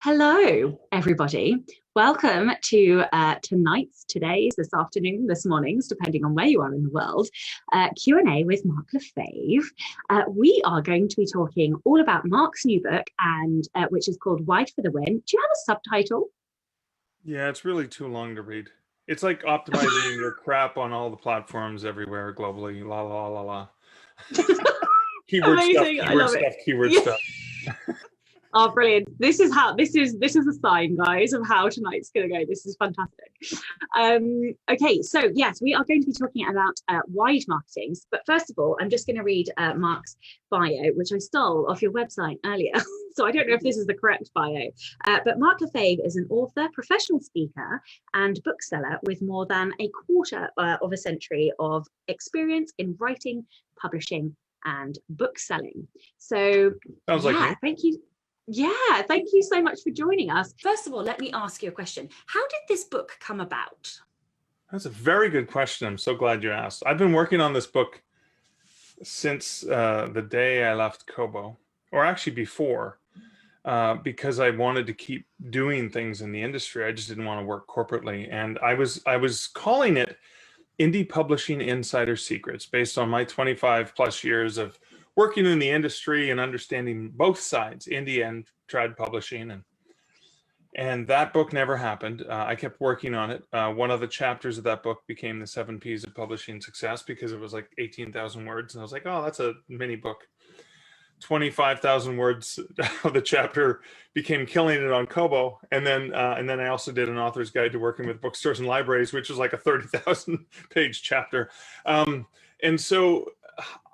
Hello, everybody. Welcome to today's, this afternoon, this morning's, depending on where you are in the world, Q&A with Mark Lefebvre. We are going to be talking all about Mark's new book, and which is called Wide for the Win. Do you have a subtitle? Yeah, it's really too long to read. It's like optimizing your crap on all the platforms everywhere globally. La la la la. Keyword stuff, Amazing. I keyword love it. stuff, keyword Yeah. stuff. Oh, brilliant. This is a sign, guys, of how tonight's going to go. This is fantastic. Okay, so yes, we are going to be talking about wide marketing. But first of all, I'm just going to read Mark's bio, which I stole off your website earlier. So I don't know if this is the correct bio. But Mark Lefebvre is an author, professional speaker, and bookseller with more than a quarter of a century of experience in writing, publishing, and book selling. So Sounds like me. thank you. Yeah, thank you so much for joining us. First of all, let me ask you a question. How did this book come about? That's a very good question. I'm so glad you asked. I've been working on this book since the day I left Kobo, or actually before, because I wanted to keep doing things in the industry. I just didn't want to work corporately, and I was calling it Indie Publishing Insider Secrets, based on my 25 plus years of working in the industry and understanding both sides, indie and trad publishing, and that book never happened. I kept working on it. One of the chapters of that book became the 7 Ps of Publishing Success, because it was like 18,000 words, and I was like, oh, that's a mini book. 25,000 words of the chapter became Killing It on Kobo, and then I also did an author's guide to working with bookstores and libraries, which was like a 30,000 page chapter. And so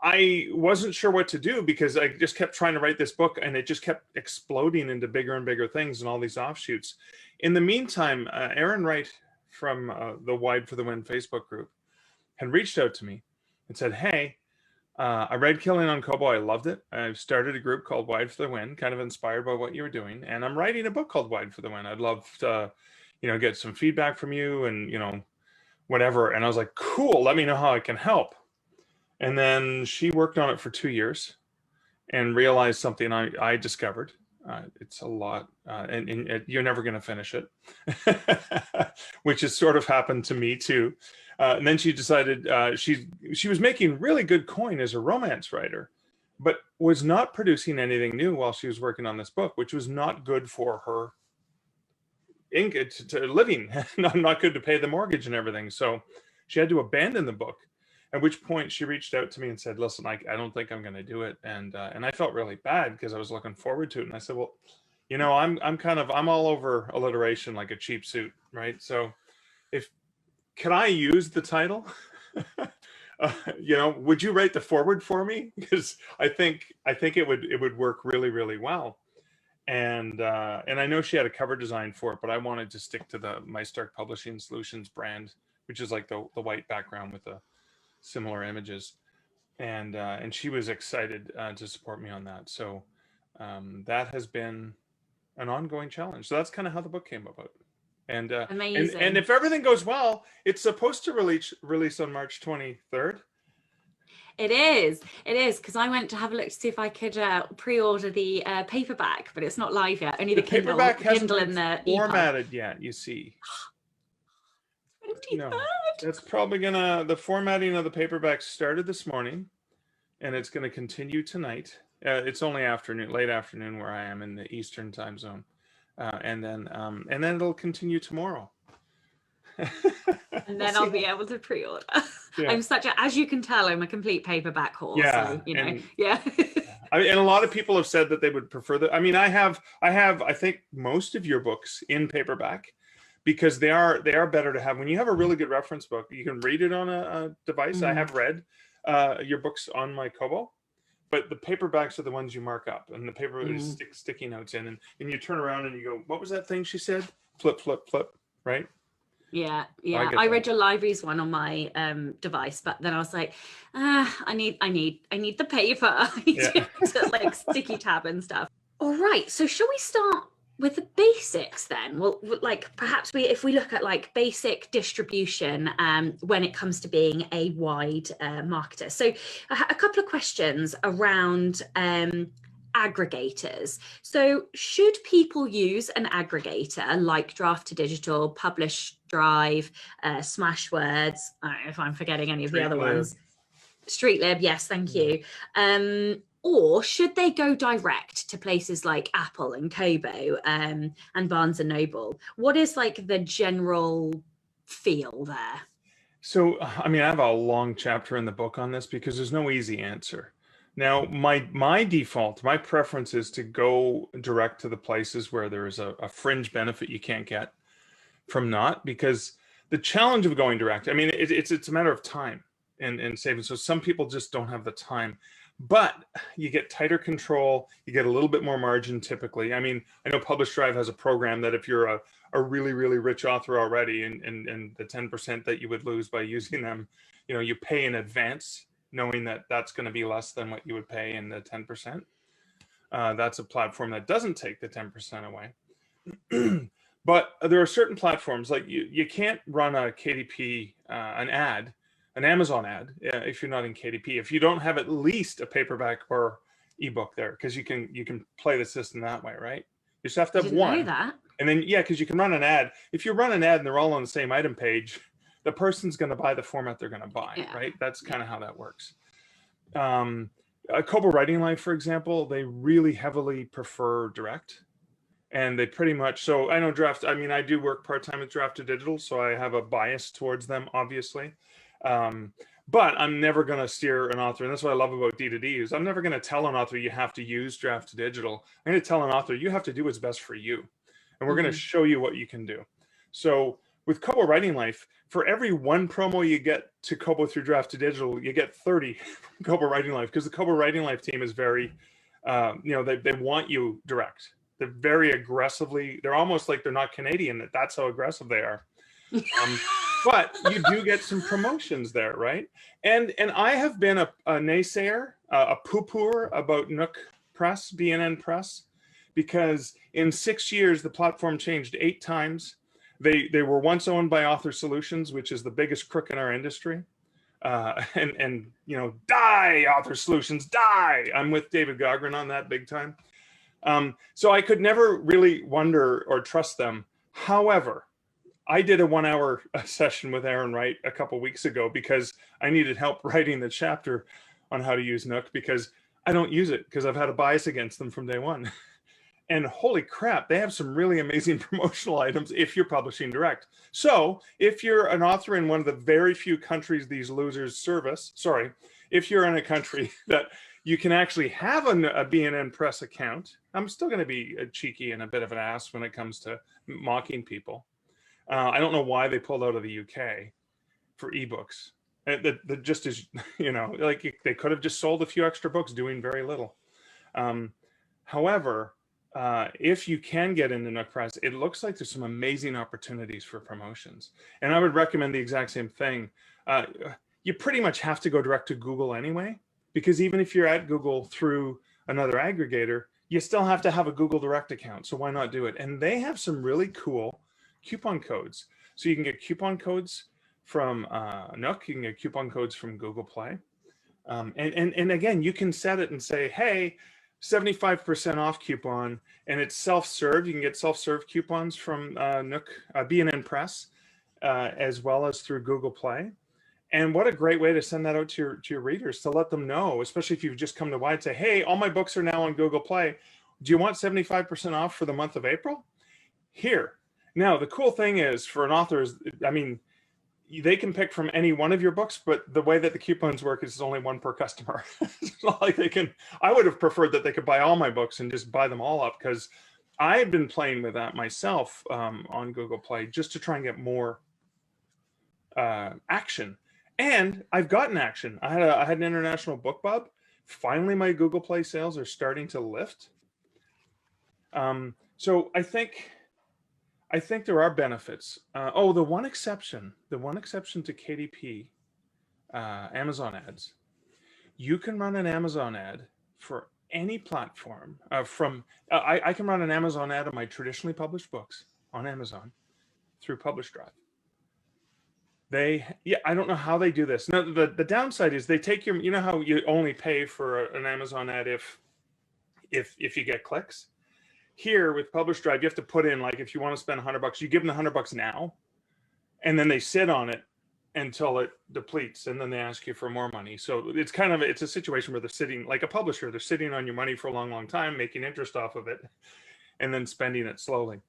I wasn't sure what to do, because I just kept trying to write this book, and it just kept exploding into bigger and bigger things and all these offshoots. In the meantime, Aaron Wright from the Wide for the Win Facebook group had reached out to me and said, hey, I read Killing on Kobo. I loved it. I've started a group called Wide for the Win, kind of inspired by what you were doing. And I'm writing a book called Wide for the Win. I'd love to, get some feedback from you and, whatever. And I was like, cool, let me know how I can help. And then she worked on it for 2 years and realized something I discovered. It's a lot, and you're never going to finish it, which has sort of happened to me too. And then she decided she was making really good coin as a romance writer, but was not producing anything new while she was working on this book, which was not good for her living, not good to pay the mortgage and everything. So she had to abandon the book. At which point she reached out to me and said, listen, I don't think I'm going to do it. And I felt really bad, because I was looking forward to it. And I said, well, I'm all over alliteration like a cheap suit, right? So can I use the title? Would you write the forward for me? Because I think it would work really, really well. And I know she had a cover design for it, but I wanted to stick to the My Stark Publishing Solutions brand, which is like the white background with the similar images, and she was excited to support me on that. So that has been an ongoing challenge. So that's kind of how the book came about. And Amazing. And if everything goes well, it's supposed to release on March 23rd. It is, because I went to have a look to see if I could pre-order the paperback, but it's not live yet. Only the Kindle, paperback hasn't Kindle been and the formatted yet. You see. No, that's probably the formatting of the paperback started this morning, and it's going to continue tonight. It's only late afternoon where I am in the Eastern time zone, and then it'll continue tomorrow. And then I'll be able to pre-order. Yeah. As you can tell, I'm a complete paperback whore. Yeah, so, and a lot of people have said that they would prefer that. I mean, I have I think most of your books in paperback, because they are better to have. When you have a really good reference book, you can read it on a device. I have read your books on my Kobo, but the paperbacks are the ones you mark up, and the paper is sticky notes in, and you turn around and you go, what was that thing she said? Flip, flip, flip, right? Yeah. I read your libraries one on my device, but then I was like, I need the paper. I need to like sticky tab and stuff. All right, so shall we start with the basics then? Well, like perhaps if we look at like basic distribution when it comes to being a wide marketer. So a couple of questions around aggregators. So should people use an aggregator like Draft to Digital, Publish Drive, Smashwords? I don't know if I'm forgetting any of the other ones. Streetlib, yes, thank you. Or should they go direct to places like Apple and Kobo and Barnes and Noble? What is like the general feel there? So, I mean, I have a long chapter in the book on this because there's no easy answer. Now, my default, my preference is to go direct to the places where there is a fringe benefit you can't get from not, because the challenge of going direct, I mean, it's a matter of time and saving. So some people just don't have the time, but you get tighter control, you get a little bit more margin typically. I mean, I know Publish Drive has a program that if you're a really, really rich author already and the 10% that you would lose by using them, you know, you pay in advance, knowing that that's going to be less than what you would pay in the 10%. That's a platform that doesn't take the 10% away. But there are certain platforms, like you can't run a KDP, an Amazon ad, if you're not in KDP, if you don't have at least a paperback or ebook there, because you can play the system that way, right? You just have to have one. Know that. And then, yeah, because you can run an ad. If you run an ad and they're all on the same item page, the person's going to buy the format they're going to buy, right? That's kind of how that works. Kobo Writing Life, for example, they really heavily prefer direct. And they pretty much, so I know I do work part-time with Draft to Digital, so I have a bias towards them, obviously. But I'm never going to steer an author, and that's what I love about D2D, is I'm never going to tell an author you have to use Draft to Digital. I'm going to tell an author you have to do what's best for you. And we're going to show you what you can do. So with Kobo Writing Life, for every one promo you get to Kobo through Draft to Digital, you get 30 from Kobo Writing Life, because the Kobo Writing Life team is very, they want you direct. They're very aggressively, they're almost like they're not Canadian, that's how aggressive they are. But you do get some promotions there, right? And I have been a naysayer, a poo-pooer about Nook Press, BNN Press, because in 6 years, the platform changed 8 times. They were once owned by Author Solutions, which is the biggest crook in our industry. And die, Author Solutions, die! I'm with David Gaughran on that big time. So I could never really wonder or trust them. However, I did a 1-hour session with Aaron Wright a couple weeks ago because I needed help writing the chapter on how to use Nook, because I don't use it because I've had a bias against them from day one. And holy crap, they have some really amazing promotional items if you're publishing direct. So if you're an author in one of the very few countries these losers service, if you're in a country that you can actually have a BNN Press account, I'm still going to be cheeky and a bit of an ass when it comes to mocking people. I don't know why they pulled out of the UK for ebooks. That just is, like they could have just sold a few extra books doing very little. However, if you can get into Nook Press, it looks like there's some amazing opportunities for promotions. And I would recommend the exact same thing. You pretty much have to go direct to Google anyway, because even if you're at Google through another aggregator, you still have to have a Google Direct account. So why not do it? And they have some really cool coupon codes. So you can get coupon codes from Nook, you can get coupon codes from Google Play. And again, you can set it and say, hey, 75% off coupon, and it's self-serve. You can get self-serve coupons from Nook, BNN Press, as well as through Google Play. And what a great way to send that out to your readers, to let them know, especially if you've just come to Wide, say, hey, all my books are now on Google Play. Do you want 75% off for the month of April? Here. Now, the cool thing is for an author is, I mean, they can pick from any one of your books, but the way that the coupons work is only one per customer. It's not like they can, I would have preferred that they could buy all my books and just buy them all up, because I've been playing with that myself on Google Play just to try and get more action. And I've gotten action. I had an international book bub. Finally, my Google Play sales are starting to lift. So I think there are benefits. The one exception to KDP, Amazon ads. You can run an Amazon ad for any platform. I can run an Amazon ad on my traditionally published books on Amazon through Publish Drive. I don't know how they do this. Now, the downside is they take how you only pay for an Amazon ad if you get clicks. Here with Publish Drive, you have to put in, like, if you want to spend $100, you give them the $100 now, and then they sit on it until it depletes, and then they ask you for more money. So it's a situation where they're sitting, like a publisher, they're sitting on your money for a long, long time, making interest off of it, and then spending it slowly.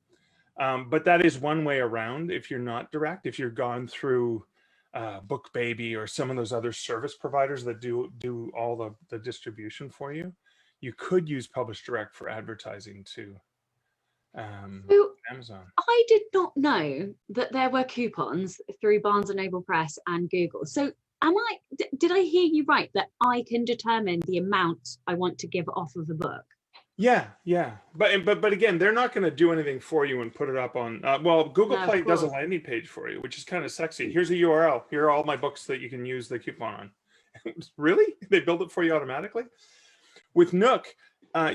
But that is one way around if you're not direct. If you're gone through BookBaby or some of those other service providers that do all the distribution for you, you could use Publish Direct for advertising too. So Amazon. I did not know that there were coupons through Barnes & Noble Press and Google. So did I hear you right that I can determine the amount I want to give off of the book? Yeah. But again, they're not going to do anything for you and put it up on, Google Play does a landing page for you, which is kind of sexy. Here's a URL. Here are all my books that you can use the coupon on. Really? They build it for you automatically? With Nook,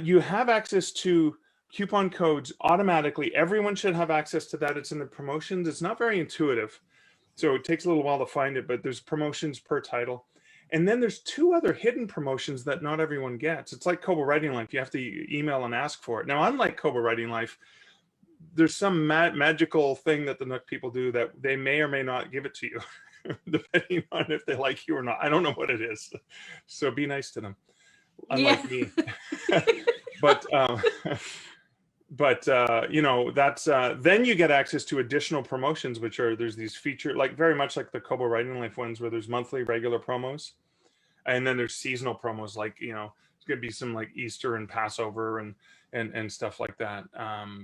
you have access to coupon codes automatically. Everyone should have access to that. It's in the promotions. It's not very intuitive, so it takes a little while to find it, but there's promotions per title. And then there's 2 other hidden promotions that not everyone gets. It's like Kobo Writing Life. You have to email and ask for it. Now, unlike Kobo Writing Life, there's some magical thing that the Nook people do that they may or may not give it to you, depending on if they like you or not. I don't know what it is. So be nice to them. Unlike me. But that's then you get access to additional promotions, which are, there's these feature, like very much like the Kobo Writing Life ones, where there's monthly regular promos, and then there's seasonal promos, like, it's gonna be some like Easter and Passover and stuff like that,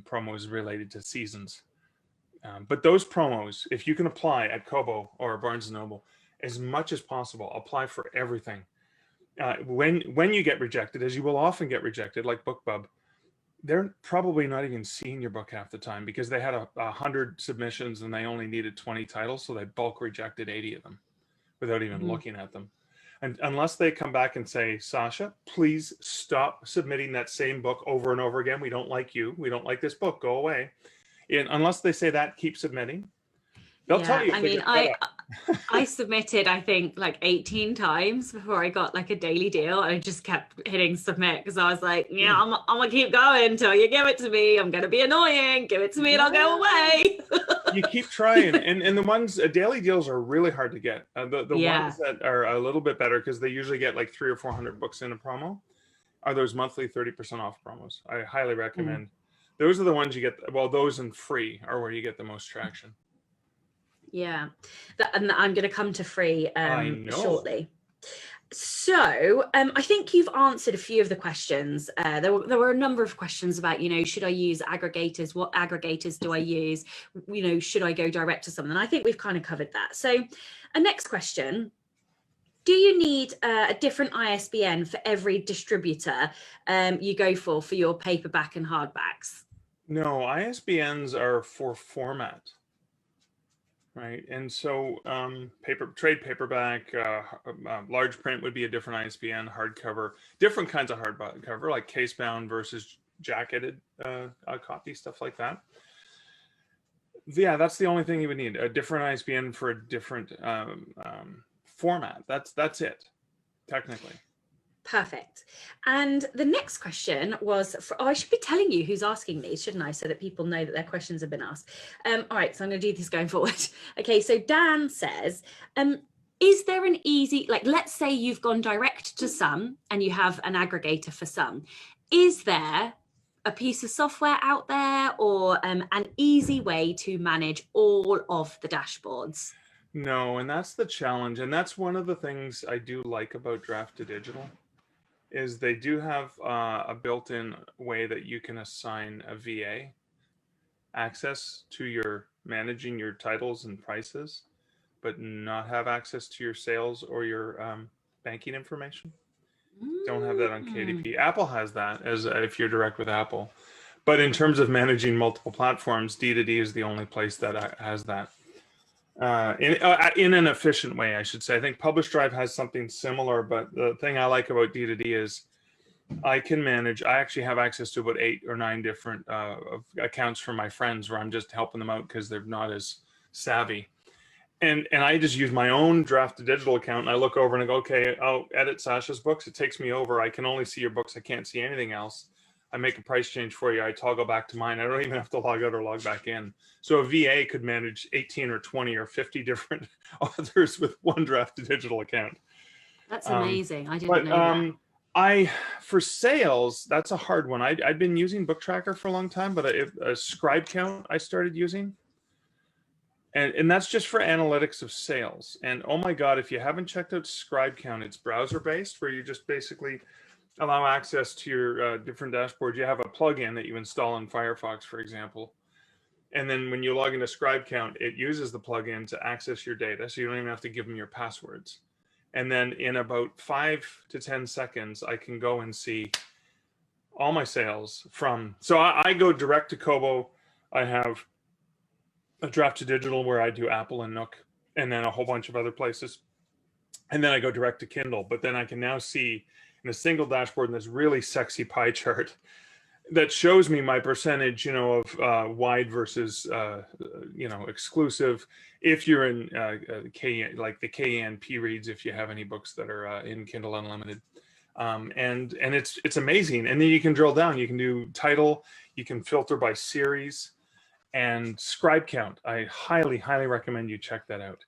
promos related to seasons. But those promos, if you can apply at Kobo or Barnes & Noble as much as possible, apply for everything. When you get rejected, as you will often get rejected, like BookBub, they're probably not even seeing your book half the time because they had 100 submissions and they only needed 20 titles, so they bulk rejected 80 of them without even looking at them. And unless they come back and say, Sasha, please stop submitting that same book over and over again. We don't like you. We don't like this book. Go away. And unless they say that, keep submitting. They'll tell you. I mean, I submitted, I think, like 18 times before I got like a daily deal. I just kept hitting submit because I was like, I'm gonna keep going until you give it to me. I'm gonna be annoying. Give it to me and I'll go away. You keep trying, and the ones daily deals are really hard to get. The ones that are a little bit better, because they usually get like 300 or 400 books in a promo, are those monthly 30% off promos. I highly recommend. Those are the ones you get. Well, those and free are where you get the most traction. Yeah, and I'm going to come to free shortly. So I think you've answered a few of the questions. There were a number of questions about, should I use aggregators? What aggregators do I use? Should I go direct to someone? And I think we've kind of covered that. So a next question. Do you need a different ISBN for every distributor you go for your paperback and hardbacks? No, ISBNs are for format. Right, and so trade paperback, large print would be a different ISBN, hardcover, different kinds of hardcover, like casebound versus jacketed copy, stuff like that. Yeah, that's the only thing you would need, a different ISBN for a different format. That's it, technically. Perfect. And the next question was, I should be telling you who's asking these, shouldn't I? So that people know that their questions have been asked. All right, so I'm going to do this going forward. Okay, so Dan says, is there an easy, let's say you've gone direct to some and you have an aggregator for some. Is there a piece of software out there or an easy way to manage all of the dashboards? No, and that's the challenge. And that's one of the things I do like about Draft to Digital. Is they do have a built-in way that you can assign a VA access to your managing your titles and prices, but not have access to your sales or your banking information. Don't have that on KDP. Apple has that as if you're direct with Apple. But in terms of managing multiple platforms, D2D is the only place that has that. In an efficient way, I should say. I think Publish Drive has something similar, but the thing I like about D2D is I actually have access to about 8 or 9 different accounts from my friends where I'm just helping them out because they're not as savvy. and I just use my own Draft to Digital account, and I look over and I go, okay, I'll edit Sasha's books. It takes me over. I can only see your books. I can't see anything else. I make a price change for you. I toggle back to mine. I don't even have to log out or log back in. So a VA could manage 18 or 20 or 50 different authors with one Draft to Digital account. That's amazing. I didn't know that. For sales, that's a hard one. I've been using Book Tracker for a long time, but a Scribe Count I started using. And that's just for analytics of sales. And oh my God, if you haven't checked out Scribe Count, it's browser-based, where you just basically allow access to your different dashboards. You have a plugin that you install in Firefox, for example. And then when you log into Scribe Count, it uses the plugin to access your data. So you don't even have to give them your passwords. And then in about 5 to 10 seconds, I can go and see all my sales from, so I go direct to Kobo. I have a Draft to Digital where I do Apple and Nook, and then a whole bunch of other places. And then I go direct to Kindle, but then I can now see in a single dashboard in this really sexy pie chart that shows me my percentage, of wide versus, exclusive. If you're in like the KNP reads, if you have any books that are in Kindle Unlimited, and it's amazing. And then you can drill down. You can do title. You can filter by series, and Scribe Count. I highly recommend you check that out.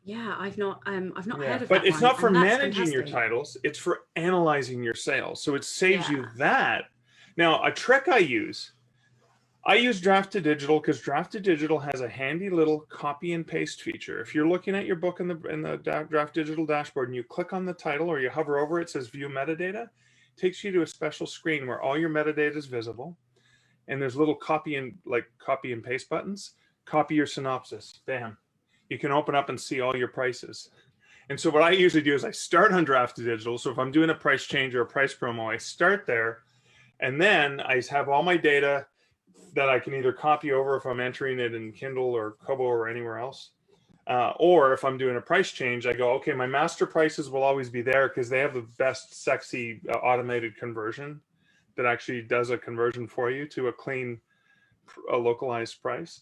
Yeah, I've not heard of that. But it's not for managing your fantastic. titles, it's for analyzing your sales. So it saves you that. Now, a trick I use Draft to Digital because Draft to Digital has a handy little copy and paste feature. If you're looking at your book in the Draft Digital dashboard and you click on the title or you hover over it, it says View Metadata. It takes you to a special screen where all your metadata is visible. And there's little copy and paste buttons. Copy your synopsis. Bam. You can open up and see all your prices. And so what I usually do is I start on Draft to Digital. So if I'm doing a price change or a price promo, I start there. And then I have all my data that I can either copy over if I'm entering it in Kindle or Kobo or anywhere else. Or if I'm doing a price change, I go, okay, my master prices will always be there because they have the best sexy automated conversion that actually does a conversion for you to a clean, localized price.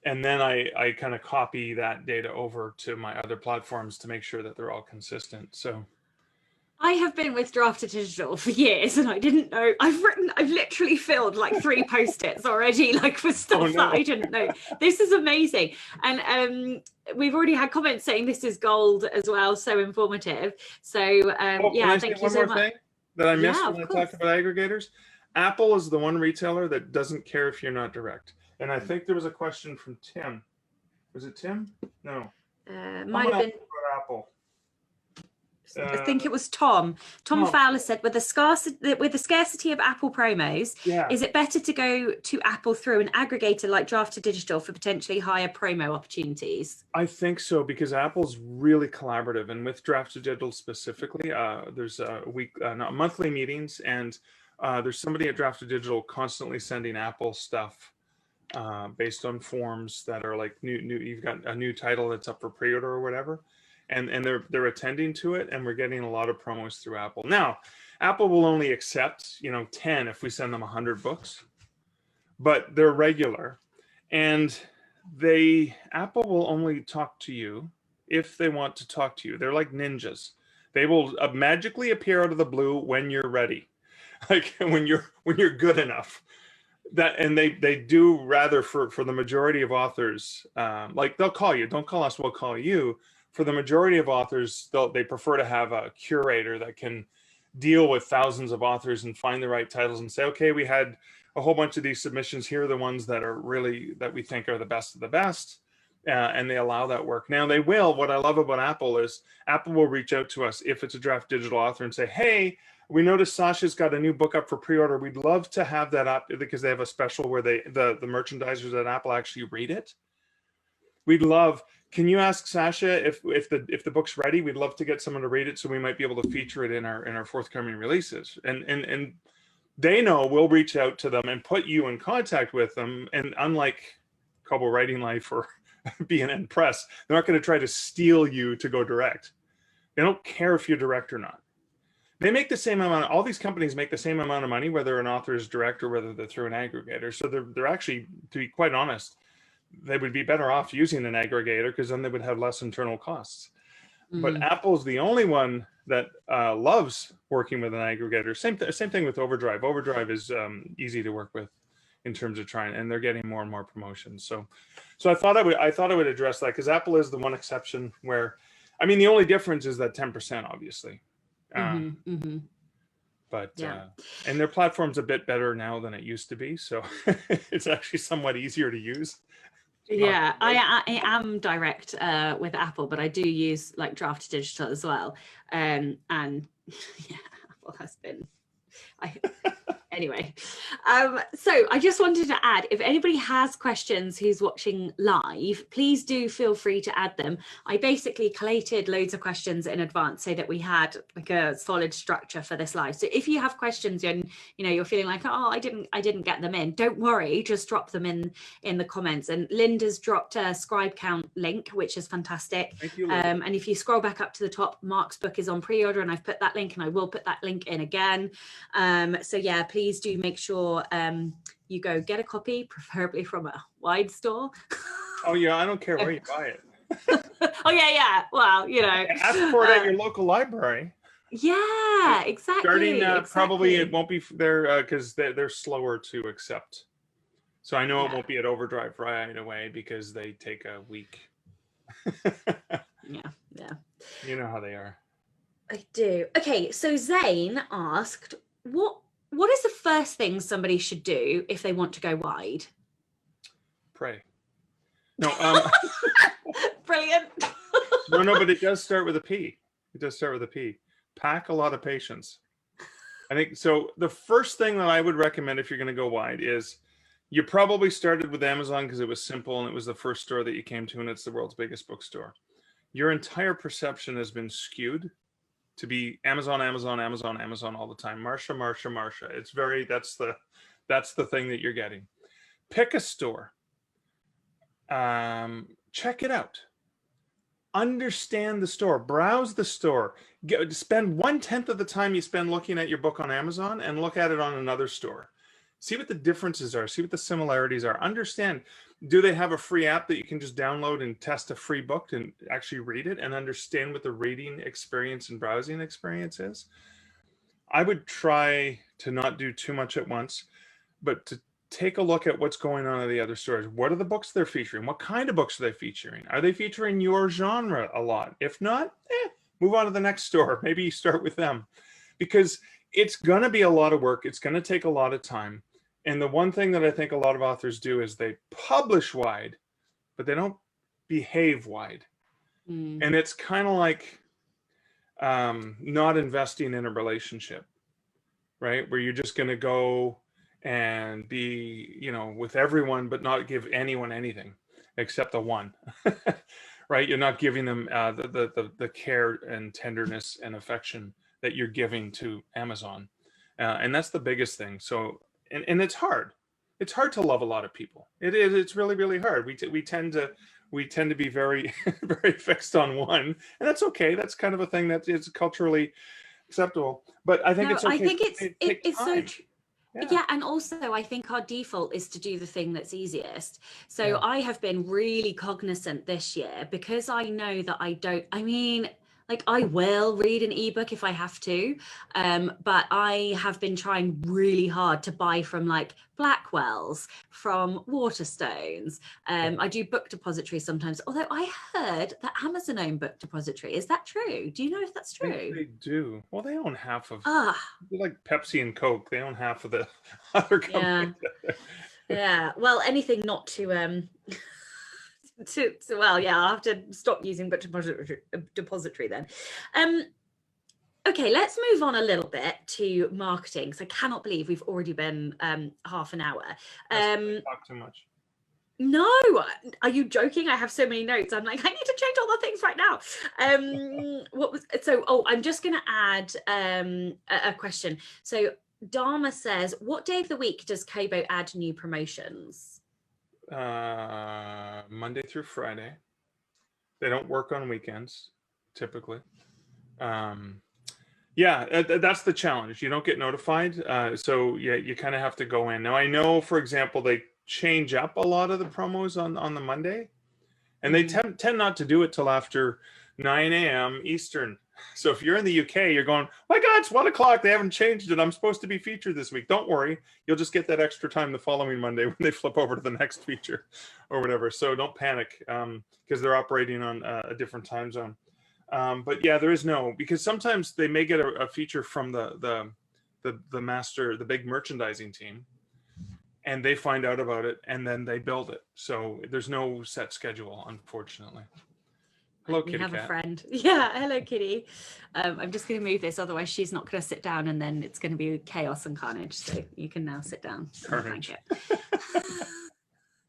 And then I kind of copy that data over to my other platforms to make sure that they're all consistent. So I have been with Draft to Digital for years and I didn't know. I've literally filled like 3 Post-its already, like for stuff that I didn't know. This is amazing. And we've already had comments saying this is gold as well, so informative. So yeah, thank you so much. Thing that I missed when I talked about aggregators? Apple is the one retailer that doesn't care if you're not direct. And I think there was a question from Tim. Was it Tim? No. Might have been Apple. I think it was Tom. Tom Fowler said, with the scarcity of Apple promos, is it better to go to Apple through an aggregator like Draft to Digital for potentially higher promo opportunities? I think so, because Apple's really collaborative, and with Draft to Digital specifically, there's monthly meetings, and there's somebody at Draft to Digital constantly sending Apple stuff based on forms that are like new. You've got a new title that's up for pre-order or whatever. And they're attending to it, and we're getting a lot of promos through Apple. Now, Apple will only accept 10 if we send them 100 books, but they're regular, and Apple will only talk to you if they want to talk to you. They're like ninjas. They will magically appear out of the blue when you're ready, like when you're good enough. And they do rather for the majority of authors, like they'll call you. Don't call us, we'll call you. For the majority of authors, they prefer to have a curator that can deal with thousands of authors and find the right titles and say, okay, we had a whole bunch of these submissions. Here are the ones that we think are the best of the best. And they allow that work. Now they will. What I love about Apple is Apple will reach out to us if it's a Draft Digital author and say, hey, we noticed Sasha's got a new book up for pre-order. We'd love to have that up because they have a special where the merchandisers at Apple actually read it. We'd love, can you ask Sasha if the book's ready? We'd love to get someone to read it so we might be able to feature it in our forthcoming releases. And they know we'll reach out to them and put you in contact with them. And unlike Kobo Writing Life or B&N Press, they're not going to try to steal you to go direct. They don't care if you're direct or not. They make the same amount. All these companies make the same amount of money, whether an author is direct or whether they're through an aggregator. So they're actually, to be quite honest, they would be better off using an aggregator because then they would have less internal costs. But Apple's the only one that loves working with an aggregator. Same thing with Overdrive. Overdrive is easy to work with in terms of trying, and they're getting more and more promotions. So I thought I would address that, because Apple is the one exception where, I mean, the only difference is that 10%, obviously. But and their platform's a bit better now than it used to be, so it's actually somewhat easier to use. Yeah, I am direct with Apple, but I do use like Draft Digital as well. And yeah, Apple has been. Anyway, so I just wanted to add, if anybody has questions who's watching live, please do feel free to add them. I basically collated loads of questions in advance so that we had like a solid structure for this live. So if you have questions and you're feeling like, oh, I didn't get them in, don't worry, just drop them in the comments. And Linda's dropped a scribe count link, which is fantastic. Thank you, and if you scroll back up to the top, Mark's book is on pre-order, and I've put that link, and I will put that link in again. So yeah, please do make sure you go get a copy, preferably from a wide store. Oh yeah, I don't care where you buy it. Oh yeah. Well, ask for it at your local library. Yeah, exactly. Starting probably it won't be there because they're slower to accept. So I know it won't be at Overdrive right away because they take a week. Yeah. You know how they are. I do. Okay, so Zane asked, what is the first thing somebody should do if they want to go wide? Pray. No. Brilliant. No, but it does start with a P. It does start with a P. Pack a lot of patience. I think so. The first thing that I would recommend if you're going to go wide is, you probably started with Amazon because it was simple and it was the first store that you came to, and it's the world's biggest bookstore. Your entire perception has been skewed to be Amazon all the time. Marsha. It's that's the thing that you're getting. Pick a store. Check it out. Understand the store. Browse the store. Spend 1/10 of the time you spend looking at your book on Amazon and look at it on another store. See what the differences are. See what the similarities are. Understand, do they have a free app that you can just download and test a free book and actually read it and understand what the reading experience and browsing experience is? I would try to not do too much at once, but to take a look at what's going on in the other stores. What are the books they're featuring? What kind of books are they featuring? Are they featuring your genre a lot? If not, move on to the next store. Maybe you start with them, because it's going to be a lot of work. It's going to take a lot of time. And the one thing that I think a lot of authors do is they publish wide, but they don't behave wide. And it's kind of like not investing in a relationship, right? Where you're just going to go and be, with everyone, but not give anyone anything except the one, right? You're not giving them the care and tenderness and affection that you're giving to Amazon. And that's the biggest thing. So, and it's hard. It's hard to love a lot of people. It is. It's really, really hard. We tend to be very, very fixed on one, and that's okay. That's kind of a thing that is culturally acceptable. But I think it's okay. I think it's so true. Yeah, and also I think our default is to do the thing that's easiest. So I have been really cognizant this year, because I know that I will read an ebook if I have to, but I have been trying really hard to buy from like Blackwell's, from Waterstones. I do Book Depository sometimes, although I heard that Amazon own Book Depository. Is that true? Do you know if that's true? They do. Well, they own half of, like Pepsi and Coke. They own half of the other companies. Yeah. Well, anything not to I'll have to stop using Book Depository then. Okay, let's move on a little bit to marketing, because I cannot believe we've already been half an hour. Talk too much. No, are you joking? I have so many notes. I'm like, I need to change all the things right now. I'm just going to add a question. So Dharma says, what day of the week does Kobo add new promotions? Monday through Friday. They don't work on weekends typically. That's the challenge. You don't get notified, so you kind of have to go in. Now I know, for example, they change up a lot of the promos on the Monday, and they tend not to do it till after 9 a.m. Eastern. So if you're in the UK, you're going, my God, it's 1 o'clock. They haven't changed it. I'm supposed to be featured this week. Don't worry. You'll just get that extra time the following Monday when they flip over to the next feature or whatever. So don't panic because they're operating on a different time zone. But yeah, there is no, because sometimes they may get a feature from the master, the big merchandising team, and they find out about it and then they build it. So there's no set schedule, unfortunately. Hello, Kitty Cat. We have a friend. Yeah, hello, Kitty. I'm just going to move this, otherwise she's not going to sit down, and then it's going to be chaos and carnage. So you can now sit down. Carnage.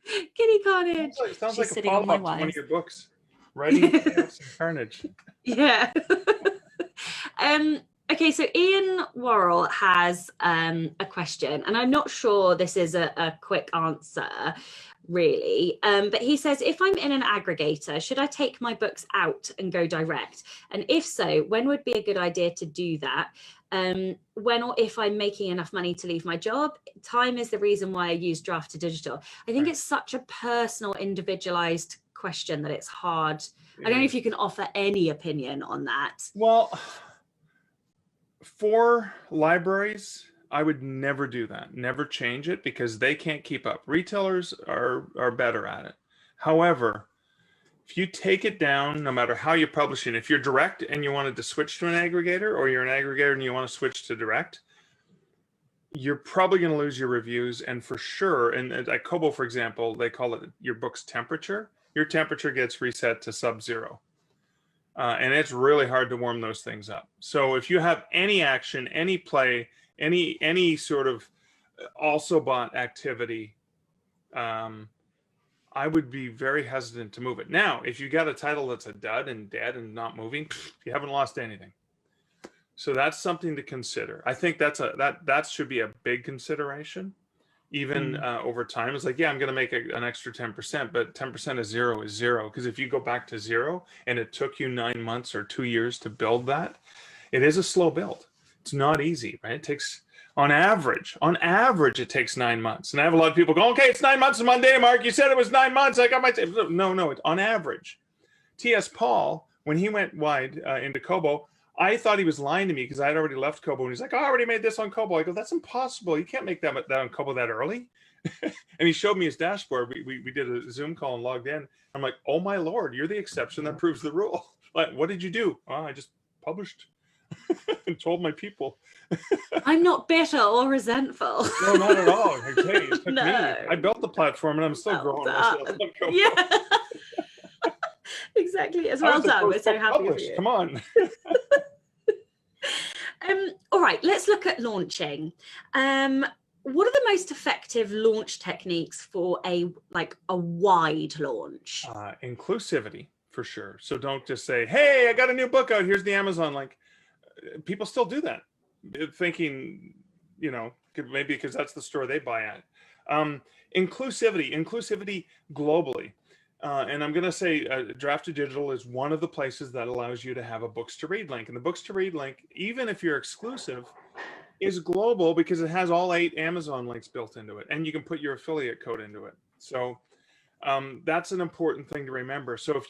Kitty Carnage. Sounds like a follow-up to one of your books. Writing Chaos and Carnage. Yeah. Okay, so Ian Worrell has a question, and I'm not sure this is a quick answer, really. But he says, if I'm in an aggregator, should I take my books out and go direct? And if so, when would be a good idea to do that? When or if I'm making enough money to leave my job? Time is the reason why I use draft to digital. I think it's such a personal, individualized question that it's hard. I don't know if you can offer any opinion on that. Well, for libraries, I would never do that. Never change it, because they can't keep up. Retailers are better at it. However, if you take it down, no matter how you're publishing, if you're direct and you wanted to switch to an aggregator, or you're an aggregator and you want to switch to direct, you're probably going to lose your reviews. And for sure, and at Kobo, for example, they call it your book's temperature. Your temperature gets reset to sub-zero. And it's really hard to warm those things up. So if you have any action, any play, any sort of also bought activity, I would be very hesitant to move it. Now, if you got a title that's a dud and dead and not moving, you haven't lost anything. So that's something to consider. I think that should be a big consideration. Even over time, it's like, yeah, I'm going to make an extra 10%, but 10% of zero is zero. Because if you go back to zero and it took you 9 months or 2 years to build that, it is a slow build. It's not easy, right? It takes, on average, it takes 9 months. And I have a lot of people go, okay, it's 9 months on Monday, Mark. You said it was 9 months. I got my, no, it's on average. T.S. Paul, when he went wide into Kobo, I thought he was lying to me because I had already left Kobo, and he's like, oh, I already made this on Kobo. I go, that's impossible. You can't make that on Kobo that early. And he showed me his dashboard. We did a Zoom call and logged in. I'm like, oh my Lord, you're the exception that proves the rule. Like, what did you do? Oh, I just published and told my people. I'm not bitter or resentful. No, not at all. Okay, it took me. I built the platform and I'm still growing myself on Kobo. Yeah. Exactly. As well done. We're so happy for you. Come on. All right, let's look at launching. What are the most effective launch techniques for a wide launch? Inclusivity, for sure. So don't just say, hey, I got a new book out. Here's the Amazon link. People still do that, thinking, maybe because that's the store they buy at. Inclusivity globally. And I'm going to say Draft to Digital is one of the places that allows you to have a books to read link. And the books to read link, even if you're exclusive, is global because it has all 8 Amazon links built into it. And you can put your affiliate code into it. So that's an important thing to remember. So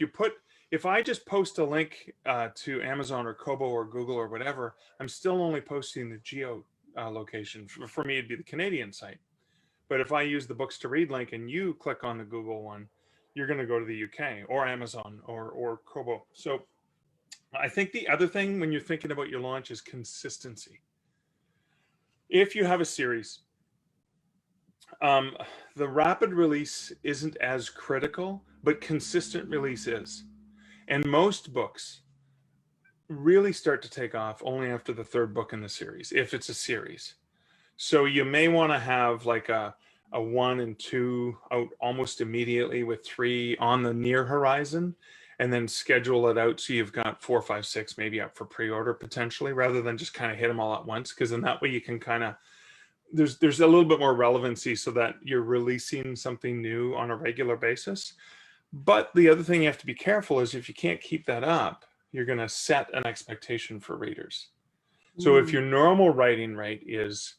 if I just post a link to Amazon or Kobo or Google or whatever, I'm still only posting the geo location. For me, it'd be the Canadian site. But if I use the books to read link and you click on the Google one, you're going to go to the UK or Amazon or Kobo. So I think the other thing when you're thinking about your launch is consistency. If you have a series, the rapid release isn't as critical, but consistent release is. And most books really start to take off only after the 3rd book in the series, if it's a series. So you may want to have like a 1 and 2 out almost immediately with 3 on the near horizon, and then schedule it out so you've got 4, 5, 6 maybe up for pre-order potentially, rather than just kind of hit them all at once, because in that way you can kind of, there's a little bit more relevancy so that you're releasing something new on a regular basis. But the other thing you have to be careful is if you can't keep that up, you're going to set an expectation for readers. So if your normal writing rate is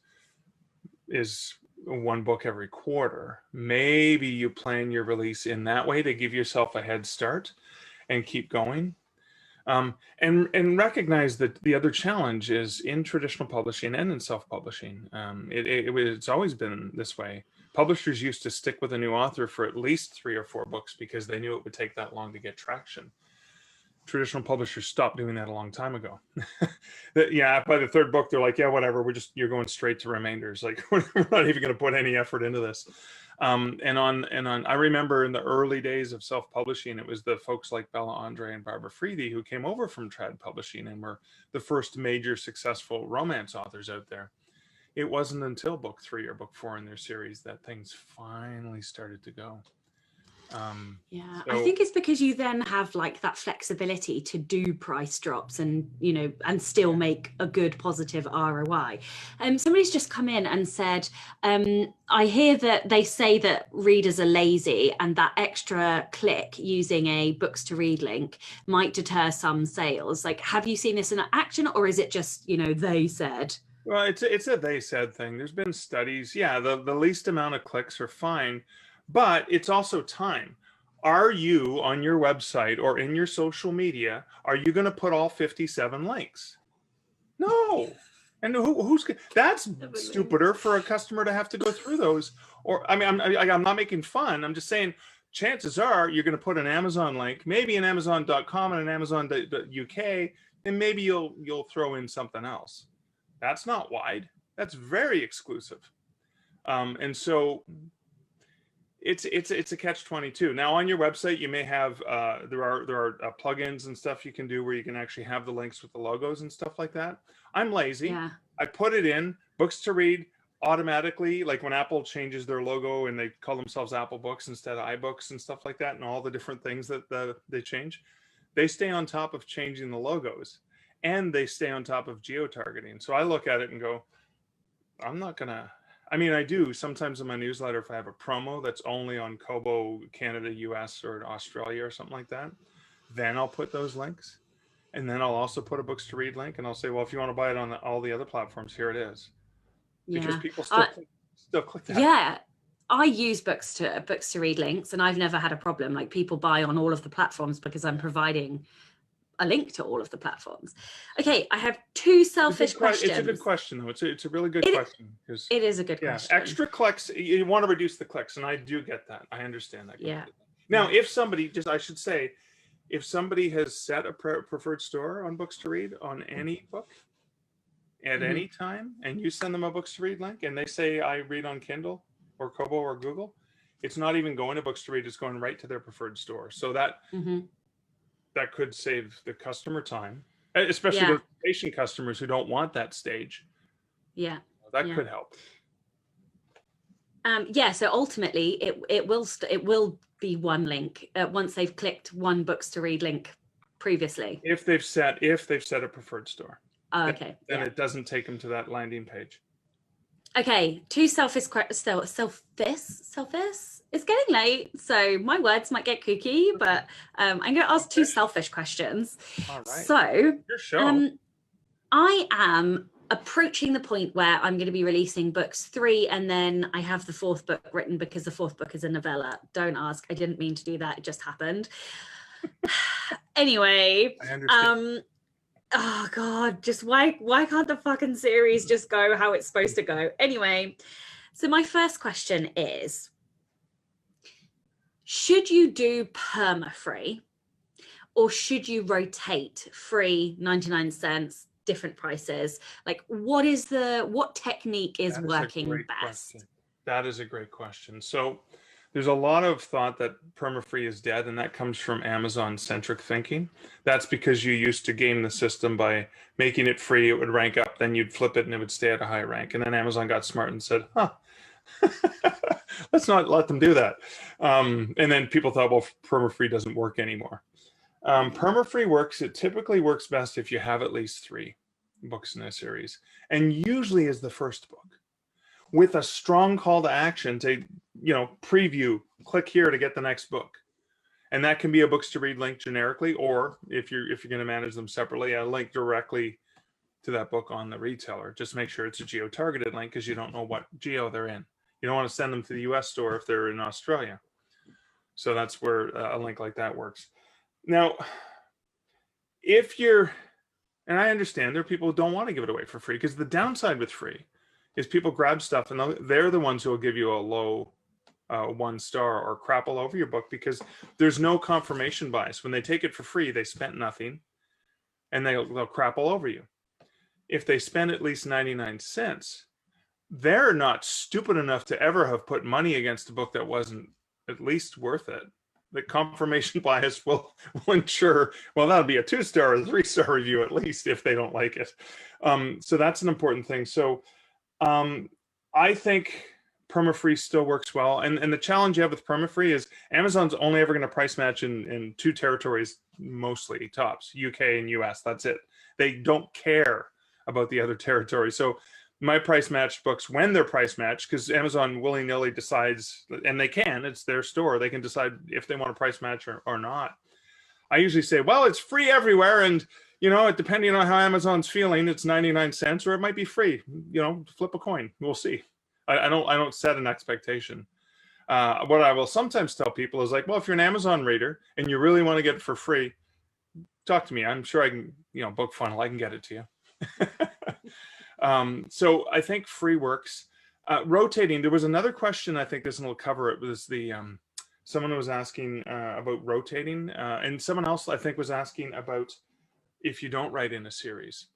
one book every quarter. Maybe you plan your release in that way to give yourself a head start and keep going. And recognize that the other challenge is in traditional publishing and in self-publishing. It's always been this way. Publishers used to stick with a new author for at least 3 or 4 books because they knew it would take that long to get traction. Traditional publishers stopped doing that a long time ago. Yeah, by the 3rd book, they're like, yeah, whatever, you're going straight to remainders. Like, we're not even going to put any effort into this. I remember in the early days of self-publishing, it was the folks like Bella Andre and Barbara Freedy who came over from trad publishing and were the first major successful romance authors out there. It wasn't until book 3 or book 4 in their series that things finally started to go. Yeah, I think it's because you then have like that flexibility to do price drops and, you know, and still make a good positive ROI. Somebody's just come in and said, I hear that they say that readers are lazy and that extra click using a books to read link might deter some sales. Like, have you seen this in action, or is it just, you know, they said? Well, it's a they said thing. There's been studies. Yeah, the least amount of clicks are fine. But it's also time. Are you on your website or in your social media, are you going to put all 57 links? No. And who's that's stupider for a customer to have to go through those. Or I mean, I'm not making fun. I'm just saying chances are you're going to put an Amazon link, maybe an Amazon.com and an Amazon.uk, and maybe you'll throw in something else. That's not wide. That's very exclusive. And so it's a catch-22. Now on your website, you may have there are plugins and stuff you can do where you can actually have the links with the logos and stuff like that. I'm lazy. Yeah. I put it in books to read automatically, like when Apple changes their logo and they call themselves Apple Books instead of iBooks and stuff like that, and all the different things that they change. They stay on top of changing the logos, and they stay on top of geo-targeting. So I look at it and go, I'm not gonna. I mean, I do sometimes in my newsletter, if I have a promo that's only on Kobo, Canada, US, or Australia or something like that, then I'll put those links. And then I'll also put a books to read link, and I'll say, well, if you want to buy it on all the other platforms, here it is. Because people still click that. Yeah. I use books to read links, and I've never had a problem. Like, people buy on all of the platforms because I'm providing a link to all of the platforms. Okay, I have 2 selfish questions. It's a good question, though. It's a really good question. It is a good question. Extra clicks, you want to reduce the clicks, and I do get that. I understand that. Yeah. Now, if somebody, I should say, if somebody has set a preferred store on books to read on any book at any time, and you send them a books to read link, and they say, I read on Kindle or Kobo or Google, it's not even going to books to read, it's going right to their preferred store. So that that could save the customer time, especially the patient customers who don't want that stage. Yeah. That could help. So ultimately it will be one link once they've clicked one books to read link previously. If they've set a preferred store. Oh, okay. Then it doesn't take them to that landing page. Okay, 2 selfish. It's getting late, so my words might get kooky, but I'm going to ask 2 selfish questions. All right. So, your show. I am approaching the point where I'm going to be releasing books 3, and then I have the 4th book written because the 4th book is a novella. Don't ask. I didn't mean to do that. It just happened. Anyway, I understand. Oh God, just why can't the fucking series just go how it's supposed to go? Anyway, so my first question is, should you do perma-free, or should you rotate free 99 cents, different prices? Like, what technique is working best? Question. That is a great question. So there's a lot of thought that perma-free is dead, and that comes from Amazon-centric thinking. That's because you used to game the system by making it free, it would rank up, then you'd flip it and it would stay at a high rank. And then Amazon got smart and said, let's not let them do that. And then people thought, well, perma-free doesn't work anymore. Perma-free works. It typically works best if you have at least 3 books in a series, and usually is the first book, with a strong call to action to, preview, click here to get the next book. And that can be a books to read link generically, or if you're going to manage them separately, a link directly to that book on the retailer. Just make sure it's a geo-targeted link, because you don't know what geo they're in. You don't want to send them to the US store if they're in Australia. So that's where a link like that works. Now, if you're, and I understand there are people who don't want to give it away for free, because the downside with free is people grab stuff and they're the ones who will give you a low 1 star or crap all over your book, because there's no confirmation bias. When they take it for free, they spent nothing and they'll crap all over you. If they spend at least 99 cents, they're not stupid enough to ever have put money against a book that wasn't at least worth it. The confirmation bias will ensure, well, that'll be a 2-star or 3-star review at least if they don't like it. So that's an important thing. So I think perma-free still works well. And the challenge you have with perma-free is Amazon's only ever going to price match in 2 territories, mostly tops, UK and US. That's it. They don't care about the other territories. So my price matched books, when they're price matched, because Amazon willy-nilly decides, and they can, it's their store, they can decide if they want to price match or not. I usually say, well, it's free everywhere, and depending on how Amazon's feeling, it's 99 cents, or it might be free. Flip a coin. We'll see. I don't set an expectation. What I will sometimes tell people is like, well, if you're an Amazon reader and you really want to get it for free, talk to me. I'm sure I can, book funnel, I can get it to you. So I think free works. Rotating, there was another question, I think this one will cover it, was the someone was asking about rotating, and someone else I think was asking about if you don't write in a series.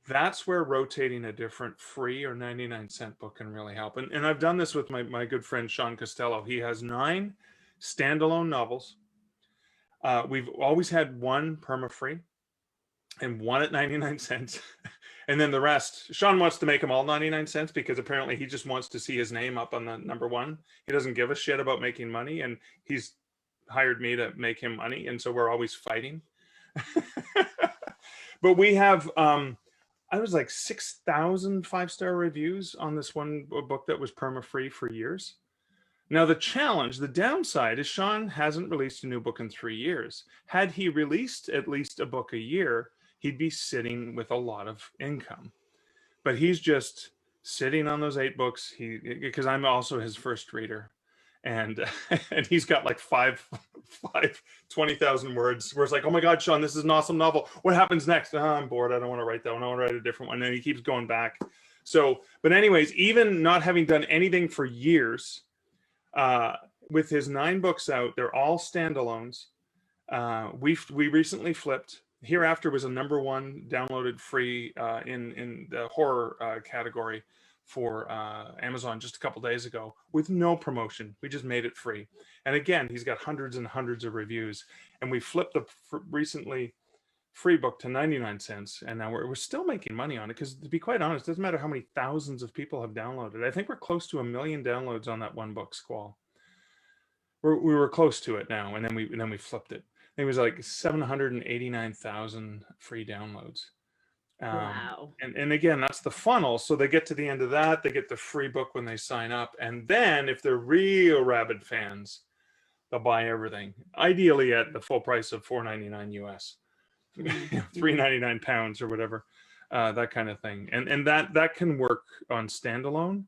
That's where rotating a different free or 99-cent book can really help. And I've done this with my good friend Sean Costello. He has 9 standalone novels. We've always had 1 perma-free and 1 at 99 cents. And then the rest, Sean wants to make them all 99 cents because apparently he just wants to see his name up on the number 1. He doesn't give a shit about making money, and he's hired me to make him money. And so we're always fighting. But we have, I was like 6,000 5-star reviews on this one book that was perma-free for years. Now the challenge, the downside is Sean hasn't released a new book in 3 years. Had he released at least a book a year, he'd be sitting with a lot of income. But he's just sitting on those 8 books. Because I'm also his first reader, and he's got like 20,000 words where it's like, oh my God, Sean, this is an awesome novel. What happens next? Oh, I'm bored. I don't want to write that one. I want to write a different one. And he keeps going back. So, but anyways, even not having done anything for years, with his 9 books out, they're all standalones. We recently flipped. Hereafter was a number 1 downloaded free in the horror category for Amazon just a couple days ago with no promotion. We just made it free. And again, he's got hundreds and hundreds of reviews. And we flipped the recently free book to 99 cents. And now we're still making money on it because, to be quite honest, it doesn't matter how many thousands of people have downloaded. I think we're close to 1 million downloads on that one book, Squall. We were close to it now, and then we flipped it. It was like 789,000 free downloads. Wow. And again, that's the funnel. So they get to the end of that, they get the free book when they sign up. And then if they're real rabid fans, they'll buy everything. Ideally at the full price of $4.99 US, £3.99 or whatever, that kind of thing. And that can work on standalone,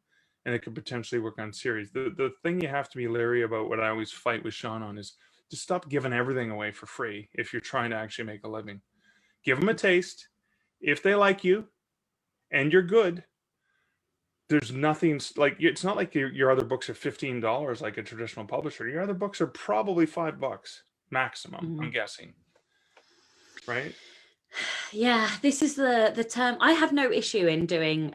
and it could potentially work on series. The thing you have to be leery about, what I always fight with Sean on, is to stop giving everything away for free if you're trying to actually make a living. Give them a taste. If they like you and you're good, there's nothing like, it's not like your other books are $15 like a traditional publisher. Your other books are probably $5 maximum, I'm guessing. Right? Yeah, this is the term. I have no issue in doing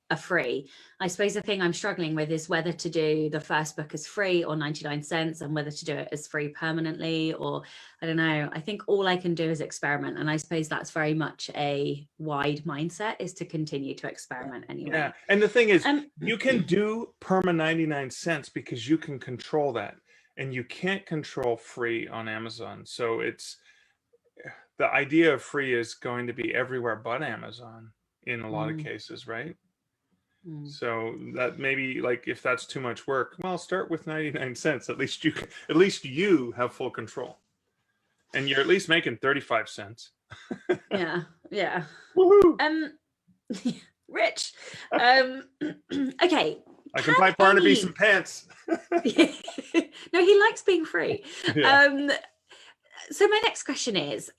a free. I suppose the thing I'm struggling with is whether to do the first book as free or 99 cents, and whether to do it as free permanently, or I don't know. I think all I can do is experiment, and I suppose that's very much a wide mindset, is to continue to experiment anyway. Yeah, and the thing is, you can do perma 99 cents because you can control that, and you can't control free on Amazon. So it's, the idea of free is going to be everywhere but Amazon in a lot of cases, right? So that maybe, like, if that's too much work, well, start with 99 cents. At least you have full control, and you're at least making 35 cents. Yeah. Woohoo! Rich. Okay. I can buy Barnaby some pants. No, he likes being free. Yeah. So my next question is,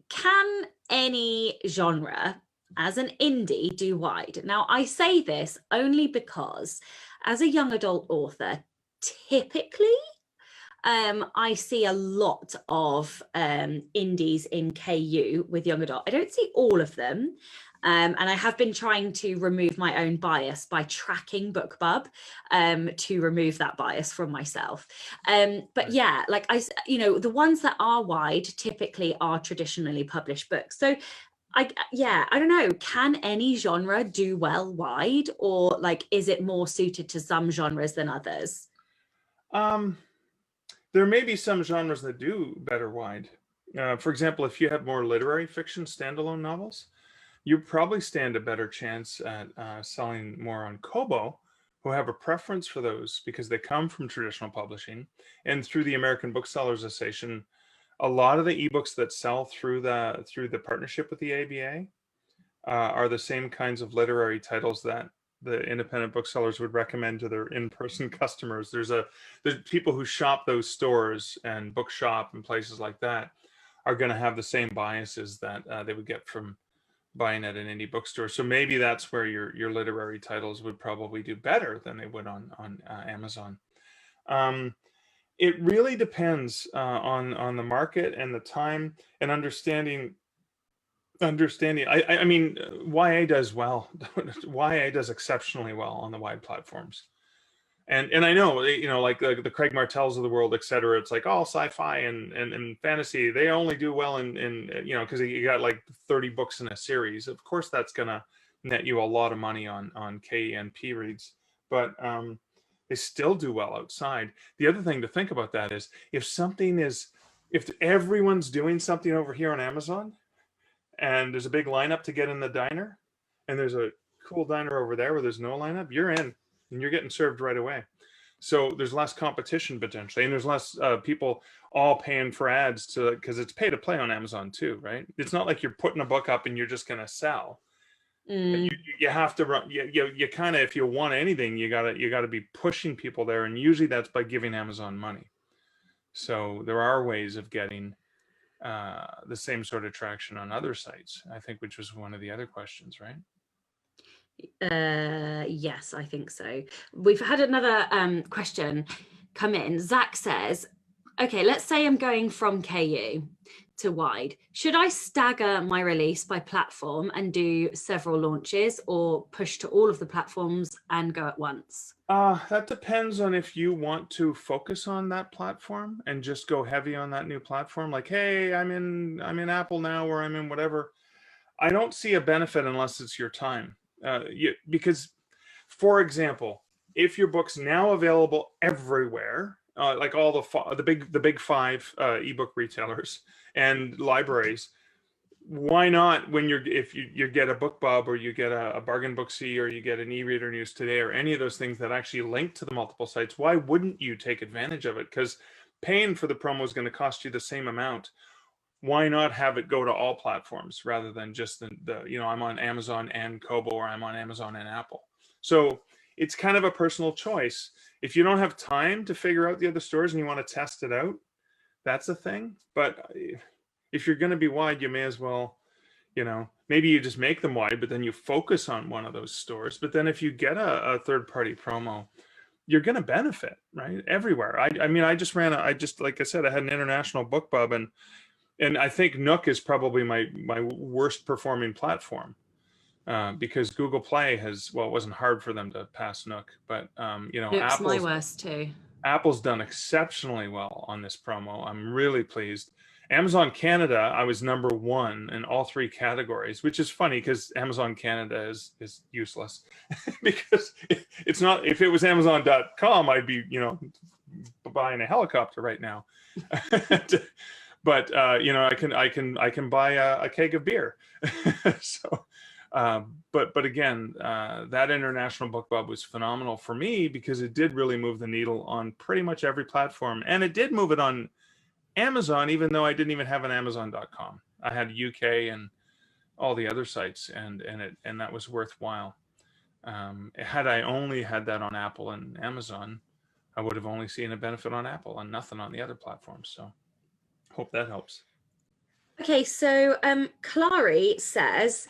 can any genre as an indie do wide? Now, I say this only because as a young adult author, typically, I see a lot of indies in KU with young adult. I don't see all of them. And I have been trying to remove my own bias by tracking BookBub to remove that bias from myself. But yeah, like the ones that are wide typically are traditionally published books. So I don't know, can any genre do well wide, or like, is it more suited to some genres than others? There may be some genres that do better wide. For example, if you have more literary fiction standalone novels, you probably stand a better chance at selling more on Kobo, who have a preference for those because they come from traditional publishing. And through the American Booksellers Association, a lot of the ebooks that sell through the partnership with the ABA are the same kinds of literary titles that the independent booksellers would recommend to their in-person customers. There's people who shop those stores and bookshop and places like that are going to have the same biases that they would get from buying at an indie bookstore. So maybe that's where your literary titles would probably do better than they would on Amazon. It really depends on the market and the time and understanding. I mean, YA does well. YA does exceptionally well on the wide platforms. And I know, like the Craig Martells of the world, et cetera, it's like all sci-fi and fantasy, they only do well in because you got like 30 books in a series. Of course, that's going to net you a lot of money on KNP reads, but they still do well outside. The other thing to think about that is if everyone's doing something over here on Amazon and there's a big lineup to get in the diner, and there's a cool diner over there where there's no lineup, you're in and you're getting served right away. So there's less competition potentially, and there's less people all paying for ads because it's pay to play on Amazon too, right? It's not like you're putting a book up and you're just going to sell. You have to run. You kind of, if you want anything, you gotta be pushing people there, and usually that's by giving Amazon money. So there are ways of getting the same sort of traction on other sites, I think, which was one of the other questions, right? Yes, I think so. We've had another question come in. Zach says, okay, let's say I'm going from KU to wide. Should I stagger my release by platform and do several launches, or push to all of the platforms and go at once? That depends on if you want to focus on that platform and just go heavy on that new platform. Like, hey, I'm in Apple now, or I'm in whatever. I don't see a benefit unless it's your time. Because, for example, if your book's now available everywhere, like all the big five ebook retailers and libraries, why not, if you get a BookBub, or you get a Bargain Booksy, or you get an eReader News Today, or any of those things that actually link to the multiple sites, why wouldn't you take advantage of it? Because paying for the promo is going to cost you the same amount. Why not have it go to all platforms rather than just I'm on Amazon and Kobo, or I'm on Amazon and Apple? So it's kind of a personal choice. If you don't have time to figure out the other stores and you want to test it out, that's a thing. But if you're going to be wide, you may as well, maybe you just make them wide, but then you focus on one of those stores. But then if you get a third-party promo, you're going to benefit, right? Everywhere. I mean, like I said, I had an international BookBub, and I think Nook is probably my worst performing platform because Google Play it wasn't hard for them to pass Nook, but Nook's my worst too. Apple's done exceptionally well on this promo. I'm really pleased. Amazon Canada, I was #1 in all 3 categories, which is funny because Amazon Canada is useless because it's not. If it was Amazon.com, I'd be buying a helicopter right now. But I can buy a keg of beer. So, but again, that international BookBub was phenomenal for me because it did really move the needle on pretty much every platform, and it did move it on Amazon, even though I didn't even have an Amazon.com. I had UK and all the other sites, and that was worthwhile. Had I only had that on Apple and Amazon, I would have only seen a benefit on Apple and nothing on the other platforms. So hope that helps. Okay, so Clary says,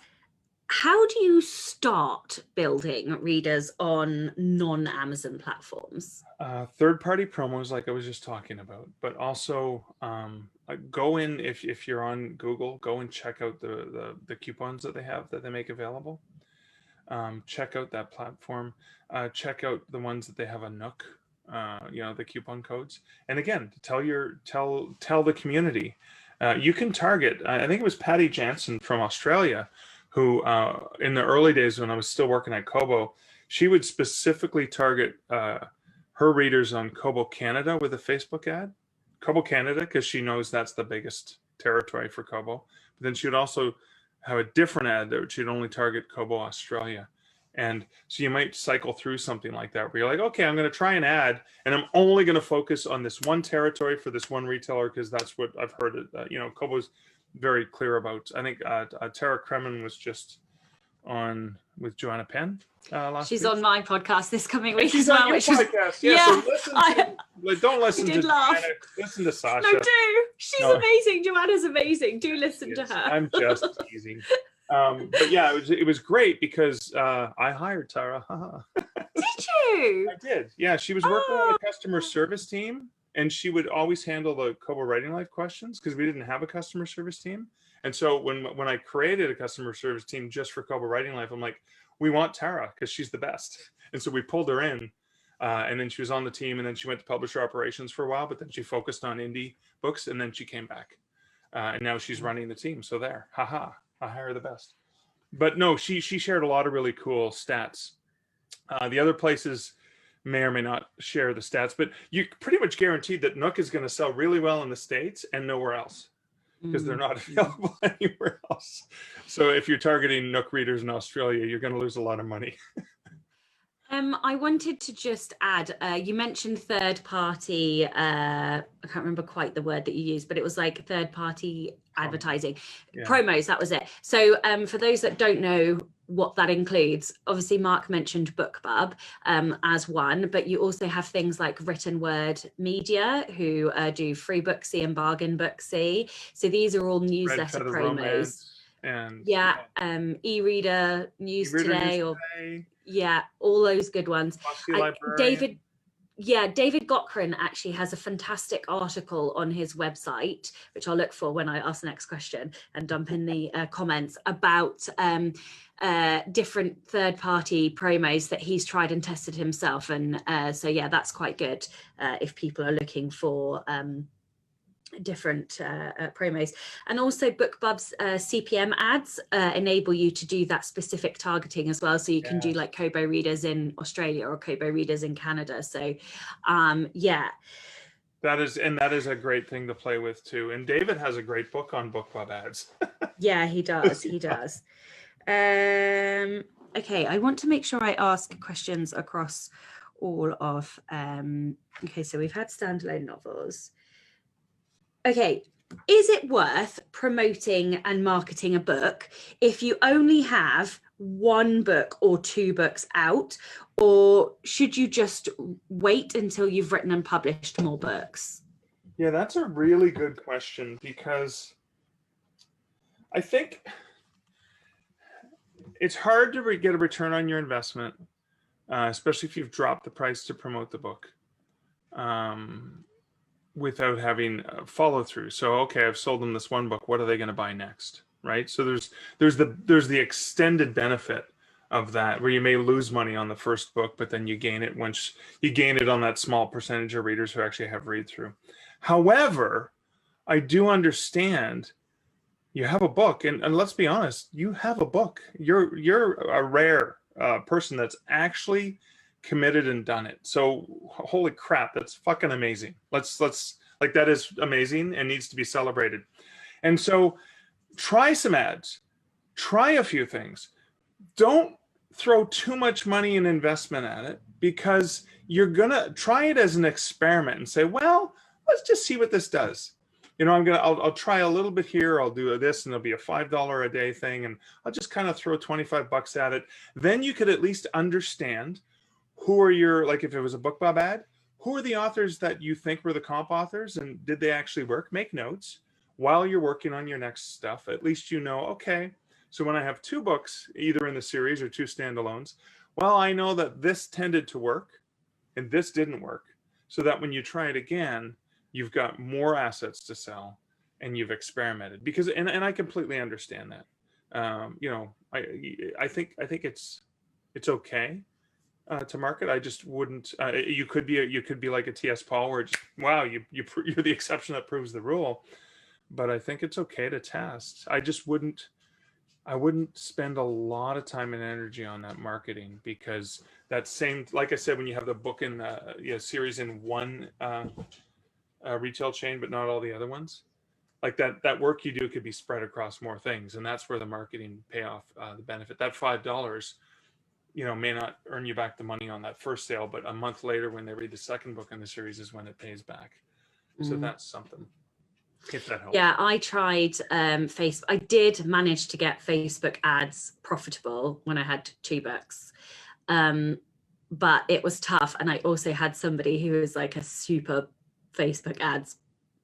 how do you start building readers on non-Amazon platforms? Third-party promos, like I was just talking about, but also go in, if you're on Google, go and check out the coupons that they make available. Check out that platform. Check out the ones that they have on Nook. The coupon codes. And again, tell the community. You can target. I think it was Patty Jansen from Australia, who in the early days when I was still working at Kobo, she would specifically target her readers on Kobo Canada with a Facebook ad. Kobo Canada, because she knows that's the biggest territory for Kobo. But then she would also have a different ad that she'd only target Kobo Australia. And so you might cycle through something like that where you're like, okay, I'm going to try an ad and I'm only going to focus on this one territory for this one retailer because that's what I've heard. Kobo's very clear about. I think Tara Kremen was just on with Joanna Penn last She's week. on my podcast this coming week as well. On your podcast. Yeah. So don't listen to Joanna. Listen to Sasha. No, do. She's amazing. Joanna's amazing. Do listen to her. I'm just teasing. But yeah, it was great because I hired Tara. Did you? I did. Yeah, she was working on a customer service team, and she would always handle the Kobo Writing Life questions because we didn't have a customer service team. And so when I created a customer service team just for Kobo Writing Life, I'm like, we want Tara because she's the best. And so we pulled her in, and then she was on the team, and then she went to publisher operations for a while, but then she focused on indie books, and then she came back, and now she's running the team. So there, haha. I hire the best. But no, she shared a lot of really cool stats. The other places may or may not share the stats, but you pretty much guaranteed that Nook is going to sell really well in the States and nowhere else because they're not available anywhere else. So if you're targeting Nook readers in Australia, you're going to lose a lot of money. I wanted to just add, you mentioned third-party, I can't remember quite the word that you used, but it was like third-party advertising, promos, that was it. So for those that don't know what that includes, obviously Mark mentioned BookBub as one, but you also have things like Written Word Media, who do Free Booksy and Bargain Booksy. So these are all newsletter promos. And e-reader News Today, all those good ones. David Gochran actually has a fantastic article on his website, which I'll look for when I ask the next question and dump in the comments, about different third-party promos that he's tried and tested himself. And so that's quite good if people are looking for different promos. And also BookBub's CPM ads enable you to do that specific targeting as well, so you can do like Kobo readers in Australia or Kobo readers in Canada. So that is a great thing to play with too. And David has a great book on BookBub ads. Yeah, he does. Okay, I want to make sure I ask questions across all of okay, so we've had standalone novels. Okay, is it worth promoting and marketing a book if you only have one book or two books out, or should you just wait until you've written and published more books? Yeah, that's a really good question, because I think it's hard to get a return on your investment, especially if you've dropped the price to promote the book. Without having follow through. So, okay, I've sold them this one book. What are they going to buy next? Right. So there's the extended benefit of that, where you may lose money on the first book, but then you gain it once you gain it on that small percentage of readers who actually have read through. However, I do understand you have a book, and let's be honest, you have a book. You're a rare person that's actually committed and done it. So holy crap, that's fucking amazing. Let's like, that is amazing and needs to be celebrated. And so try some ads, try a few things. Don't throw too much money and investment at it, because you're gonna try it as an experiment and say, well, let's just see what this does. you know, I'll try a little bit here. I'll do this, and it'll be a $5 a day thing, and I'll just kind of throw 25 bucks at it. Then you could at least understand who are your, like if it was a BookBub ad, who are the authors that you think were the comp authors, and did they actually work? Make notes while you're working on your next stuff. At least you know, okay, so when I have 2 books, either in the series or 2 standalones, well, I know that this tended to work and this didn't work. So that when you try it again, you've got more assets to sell and you've experimented. Because, and I completely understand that. You know, I think it's okay to market. I just wouldn't. You could be like a T.S. Paul, where just, wow, you're the exception that proves the rule. But I think it's okay to test. I wouldn't spend a lot of time and energy on that marketing, because that same, like I said, when you have the book in series in one retail chain, but not all the other ones, like that work you do could be spread across more things, and that's where the marketing payoff, the benefit. That $5, you know, may not earn you back the money on that first sale, but a month later when they read the second book in the series is when it pays back. So that's something. If that helps. Yeah, I tried Facebook. I did manage to get Facebook ads profitable when I had 2 books, but it was tough. And I also had somebody who was like a super Facebook ads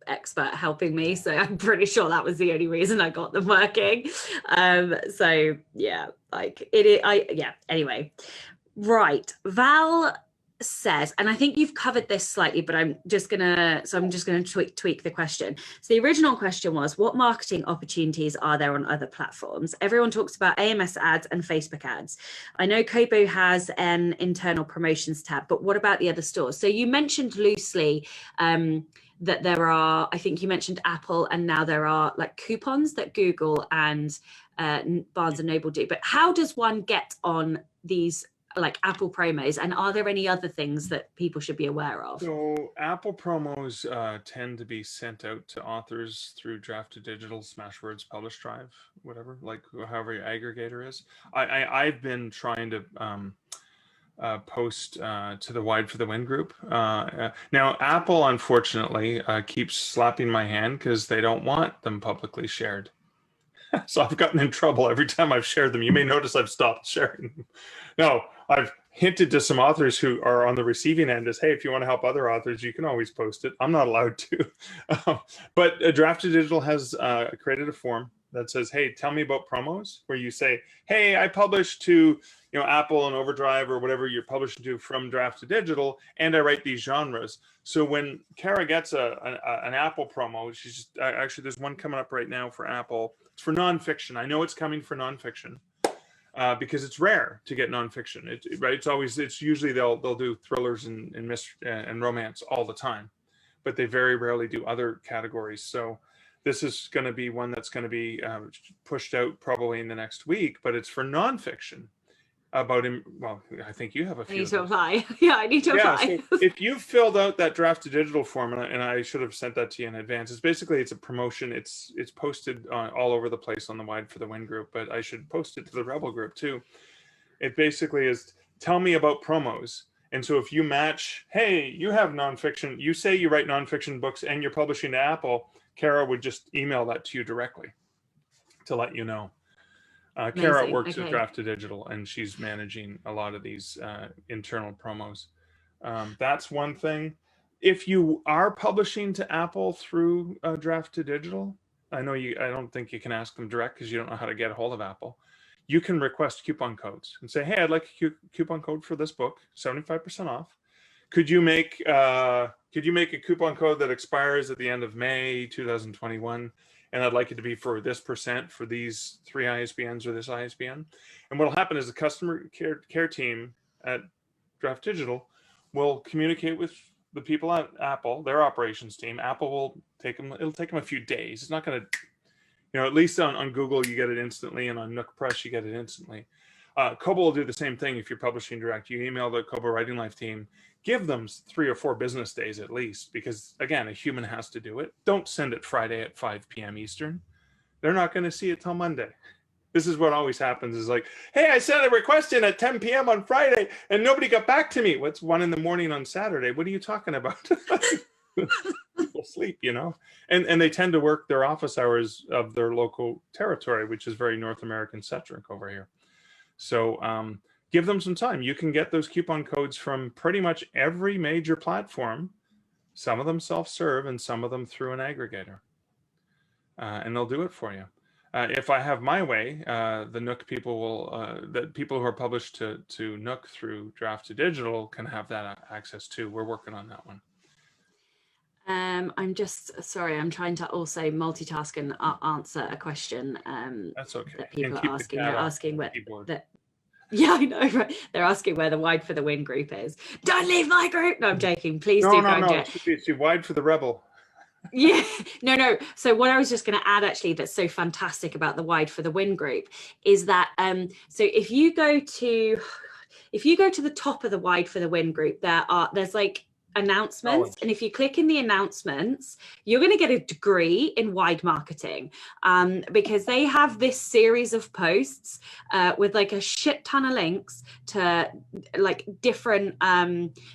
expert helping me, so I'm pretty sure that was the only reason I got them working. So yeah, like anyway, right. Val says, and I think you've covered this slightly, but I'm just gonna tweak the question. So the original question was, what marketing opportunities are there on other platforms? Everyone talks about AMS ads and Facebook ads. I know Kobo has an internal promotions tab, but what about the other stores? So you mentioned loosely that there are, I think you mentioned Apple, and now there are like coupons that Google and Barnes and Noble do. But how does one get on these like Apple promos, and are there any other things that people should be aware of? So Apple promos tend to be sent out to authors through Draft to Digital, Smashwords, Publish Drive, whatever, like however your aggregator is. I've been trying to post to the Wide for the Win group. Now Apple unfortunately keeps slapping my hand because they don't want them publicly shared. So I've gotten in trouble every time I've shared them. You may notice I've stopped sharing them. No, I've hinted to some authors who are on the receiving end as, hey, if you want to help other authors, you can always post it. I'm not allowed to. But Draft to Digital has created a form that says, hey, tell me about promos, where you say, hey, I publish to Apple and Overdrive or whatever you're publishing to from Draft to Digital, and I write these genres. So when Kara gets an Apple promo, she's just, actually there's one coming up right now for Apple. It's for nonfiction. I know it's coming for nonfiction because it's rare to get nonfiction. It's usually they'll do thrillers and romance all the time, but they very rarely do other categories. So this is going to be one that's going to be pushed out probably in the next week, but it's for nonfiction. About him. Well, I think you have a few. I need to apply. Yeah, I need to apply. So if you filled out that Draft to Digital form, and I should have sent that to you in advance, it's a promotion. It's posted all over the place on the Wide for the Win group, but I should post it to the Rebel group too. It basically is, tell me about promos. And so if you match, hey, you have nonfiction, you say you write nonfiction books and you're publishing to Apple, Kara would just email that to you directly to let you know. Kara works at Draft to Digital, and she's managing a lot of these internal promos. That's one thing. If you are publishing to Apple through Draft to Digital, I don't think you can ask them direct because you don't know how to get a hold of Apple. You can request coupon codes and say, hey, I'd like a coupon code for this book, 75% off. Could you make a coupon code that expires at the end of May 2021? And I'd like it to be for this % for these 3 ISBNs or this ISBN. And what will happen is the customer care team at Draft Digital will communicate with the people at Apple, their operations team. Apple will it'll take them a few days. It's not going to, at least on Google, you get it instantly. And on Nook Press, you get it instantly. Kobo will do the same thing if you're publishing direct. You email the Kobo Writing Life team, give them 3 or 4 business days at least, because again, a human has to do it. Don't send it Friday at 5 p.m. Eastern. They're not going to see it till Monday. This is what always happens is like, hey, I sent a request in at 10 p.m. on Friday and nobody got back to me. What's 1 a.m. on Saturday? What are you talking about? people sleep, you know, and they tend to work their office hours of their local territory, which is very North American centric over here. So give them some time. You can get those coupon codes from pretty much every major platform, some of them self-serve and some of them through an aggregator. And they'll do it for you. If I have my way, the Nook people will, the people who are published to Nook through Draft to Digital can have that access too. We're working on that one. I'm just sorry. I'm trying to also multitask and answer a question. That's okay. That people are asking. They're asking where that. Yeah, I know. Right? They're asking where the Wide for the Win group is. Don't leave my group. No, I'm joking. Please do go and do it. It's too wide for the rebel. Yeah, no. So what I was just going to add, actually, that's so fantastic about the Wide for the Win group is that so if you go to the top of the Wide for the Win group, there's like announcements, and if you click in the announcements, you're going to get a degree in wide marketing, because they have this series of posts with like a shit ton of links to like different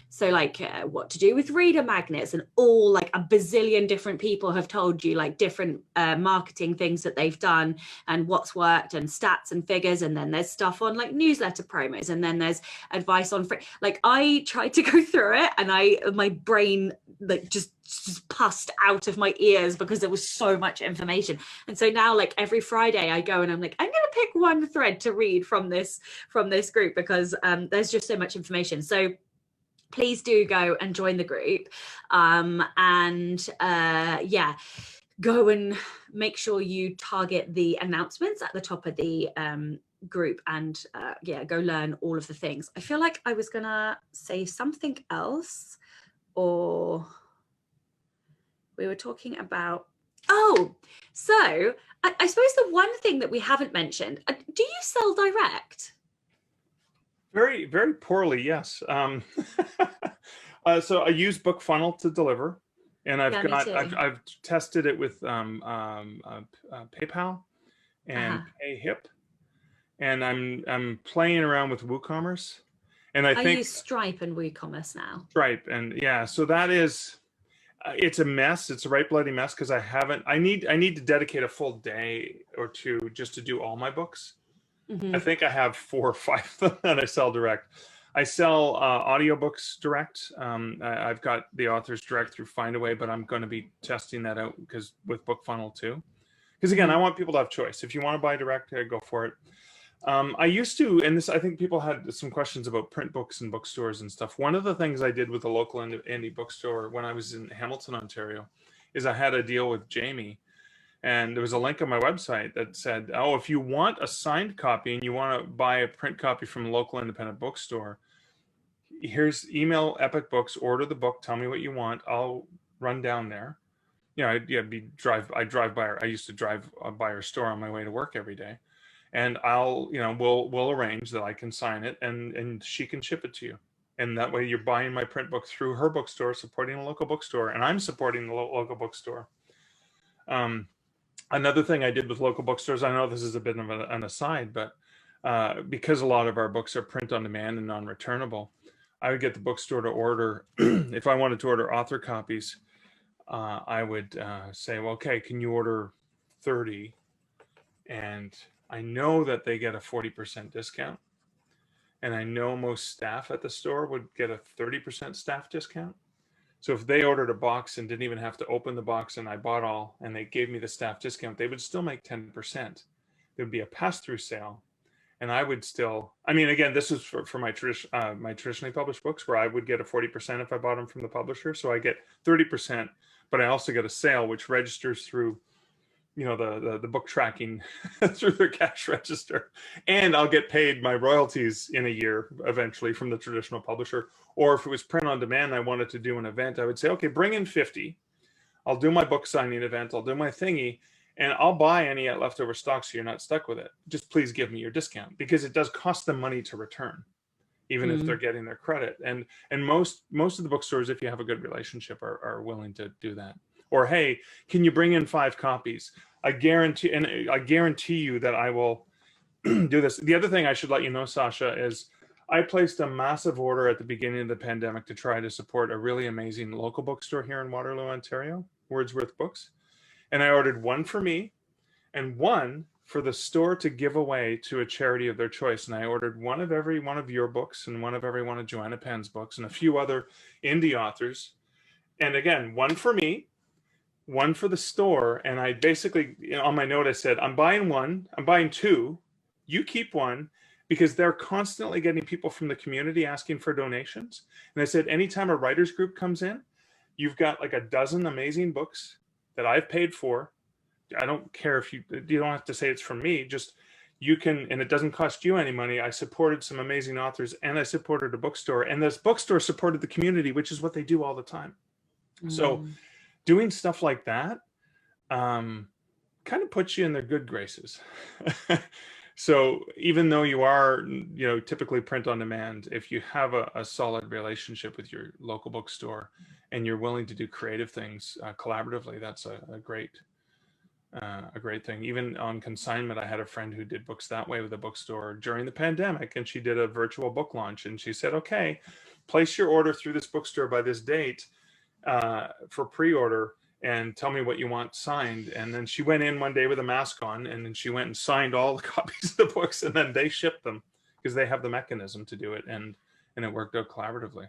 so like what to do with reader magnets, and all like a bazillion different people have told you like different marketing things that they've done and what's worked, and stats and figures, and then there's stuff on like newsletter promos, and then there's advice on free. Like I tried to go through it and my brain like just pussed out of my ears because there was so much information. And so now like every Friday I go and I'm like, I'm going to pick one thread to read from this group, because there's just so much information. So please do go and join the group, yeah, go and make sure you target the announcements at the top of the group, and yeah, go learn all of the things. I feel like I was gonna say something else, or we were talking about, so I suppose the one thing that we haven't mentioned, do you sell direct? Very, very poorly, yes. So I use BookFunnel to deliver, and I've tested it with PayPal and PayHip, and I'm playing around with WooCommerce, and I use Stripe and WooCommerce now. Stripe, and yeah, so that is, it's a mess. It's a right bloody mess, because I need to dedicate a full day or two just to do all my books. I think I have 4 or 5 of them that I sell direct. I sell audiobooks direct. I've got the authors direct through Findaway, but I'm going to be testing that out because with BookFunnel too. Because again, I want people to have choice. If you want to buy direct, go for it. I used to, and this, I think people had some questions about print books and bookstores and stuff. One of the things I did with a local indie bookstore when I was in Hamilton, Ontario, is I had a deal with Jamie. And there was a link on my website that said, oh, if you want a signed copy and you want to buy a print copy from a local independent bookstore, here's email Epic Books, order the book, tell me what you want. I'll run down there. You know, I used to drive by her store on my way to work every day. And we'll arrange that I can sign it and she can ship it to you. And that way you're buying my print book through her bookstore, supporting a local bookstore, and I'm supporting the local bookstore. Another thing I did with local bookstores, I know this is a bit of an aside, but because a lot of our books are print on demand and non-returnable, I would get the bookstore to order, if I wanted to order author copies, I would say, well, okay, can you order 30? And I know that they get a 40% discount. And I know most staff at the store would get a 30% staff discount. So if they ordered a box and didn't even have to open the box and I bought all and they gave me the staff discount, they would still make 10%. There would be a pass-through sale. And I would still, I mean, again, this is for my traditionally published books where I would get a 40% if I bought them from the publisher. So I get 30%, but I also get a sale, which registers through, the book tracking through their cash register. And I'll get paid my royalties in a year eventually from the traditional publisher. Or if it was print on demand, I wanted to do an event, I would say, okay, bring in 50. I'll do my book signing event. I'll do my thingy. And I'll buy any leftover stock so you're not stuck with it. Just please give me your discount, because it does cost them money to return, even if they're getting their credit. And most of the bookstores, if you have a good relationship, are willing to do that. Or, hey, can you bring in 5 copies? I guarantee you that I will do this. The other thing I should let you know, Sasha, is I placed a massive order at the beginning of the pandemic to try to support a really amazing local bookstore here in Waterloo, Ontario, Wordsworth Books. And I ordered one for me and one for the store to give away to a charity of their choice. And I ordered one of every one of your books and one of every one of Joanna Penn's books and a few other indie authors. And again, one for me, one for the store. And I basically, on my note, I said, I'm buying one, I'm buying two, you keep one, because they're constantly getting people from the community asking for donations. And I said, anytime a writer's group comes in, you've got like a dozen amazing books that I've paid for. I don't care if you don't have to say it's from me, just you can, and it doesn't cost you any money. I supported some amazing authors and I supported a bookstore, and this bookstore supported the community, which is what they do all the time. So doing stuff like that kind of puts you in their good graces. So even though you are, typically print on demand, if you have a solid relationship with your local bookstore and you're willing to do creative things collaboratively, that's a great thing. Even on consignment, I had a friend who did books that way with a bookstore during the pandemic, and she did a virtual book launch, and she said, okay, place your order through this bookstore by this date for pre-order, and tell me what you want signed. And then she went in one day with a mask on, and then she went and signed all the copies of the books, and then they shipped them because they have the mechanism to do it, and it worked out collaboratively.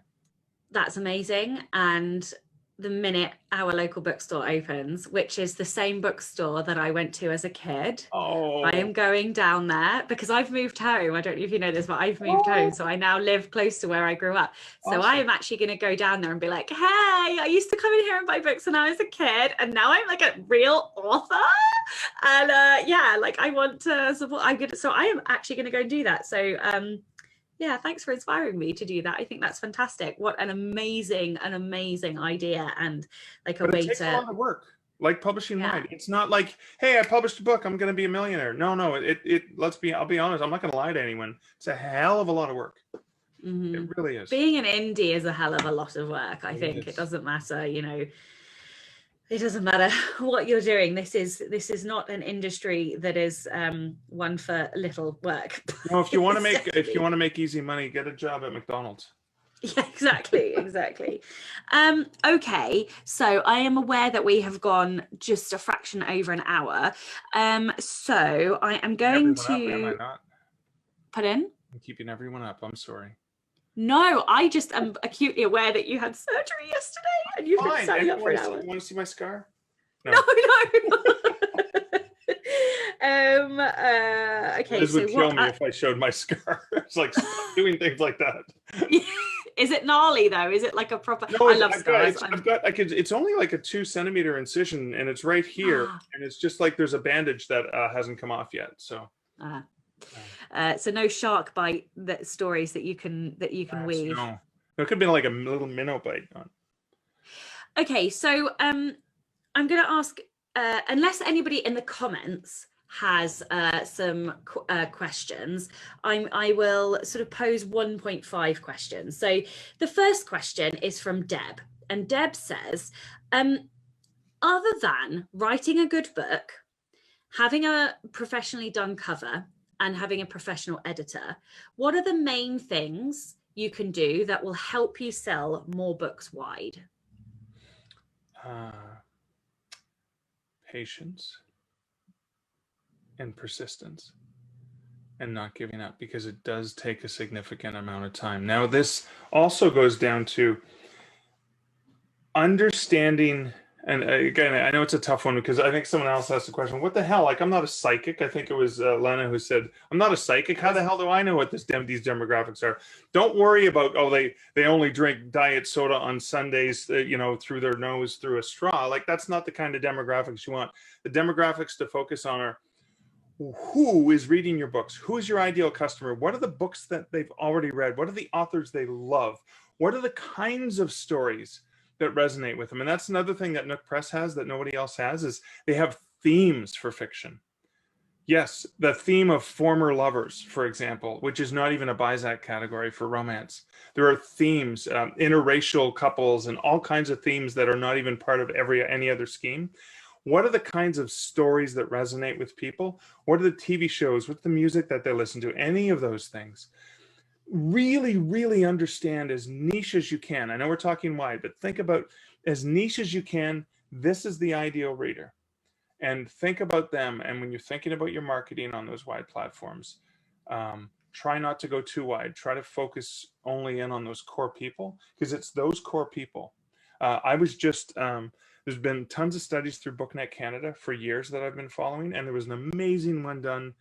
That's amazing. And the minute our local bookstore opens, which is the same bookstore that I went to as a kid, I am going down there because I've moved home. I don't know if you know this, but I've moved home. So I now live close to where I grew up. So I am actually going to go down there and be like, hey, I used to come in here and buy books when I was a kid, and now I'm like a real author. And I want to support. So I am actually going to go and do that. So yeah, thanks for inspiring me to do that. I think that's fantastic. What an amazing idea, and like a way to. It takes a lot of work, like publishing wine. It's not like, hey, I published a book, I'm going to be a millionaire. No. I'll be honest, I'm not going to lie to anyone. It's a hell of a lot of work. It really is. Being an indie is a hell of a lot of work. I think it doesn't matter, it doesn't matter what you're doing. This is not an industry that is one for little work. No, if you want to make easy money, get a job at McDonald's. Yeah, exactly. Okay, so I am aware that we have gone just a fraction over an hour. So I am going to. Am I not? Pardon? I'm keeping everyone up. I'm sorry. No, I just am acutely aware that you had surgery yesterday and you've been standing up for an hour. You want to see my scar? No. Okay. Liz would kill me if I showed my scar. It's like, stop doing things like that. Is it gnarly though? Is it like a proper? No, I love scars. It's only like a 2 centimeter incision, and it's right here, and it's just like there's a bandage that hasn't come off yet. So. So no shark bite stories that you can weave. No, it could have been like a little minnow bite. Okay, so I'm going to ask, unless anybody in the comments has some questions, I will sort of pose 1.5 questions. So the first question is from Deb, and Deb says, other than writing a good book, having a professionally done cover, and having a professional editor, what are the main things you can do that will help you sell more books wide? Patience and persistence, and not giving up, because it does take a significant amount of time. Now, this also goes down to understanding. And again, I know it's a tough one because I think someone else asked the question, what the hell? Like, I'm not a psychic. I think it was Lena who said, I'm not a psychic. How the hell do I know what these demographics are? Don't worry about, they only drink diet soda on Sundays, through their nose, through a straw. Like, that's not the kind of demographics you want. The demographics to focus on are, who is reading your books? Who is your ideal customer? What are the books that they've already read? What are the authors they love? What are the kinds of stories that resonate with them? And that's another thing that Nook Press has that nobody else has, is they have themes for fiction. Yes, the theme of former lovers, for example, which is not even a BISAC category for romance. There are themes, interracial couples, and all kinds of themes that are not even part of any other scheme. What are the kinds of stories that resonate with people? What are the TV shows? What's the music that they listen to? Any of those things. really, really understand as niche as you can. I know we're talking wide, but think about as niche as you can. This is the ideal reader. And think about them. And when you're thinking about your marketing on those wide platforms, try not to go too wide. Try to focus only in on those core people, because it's those core people. I was just, there's been tons of studies through BookNet Canada for years that I've been following. And there was an amazing one done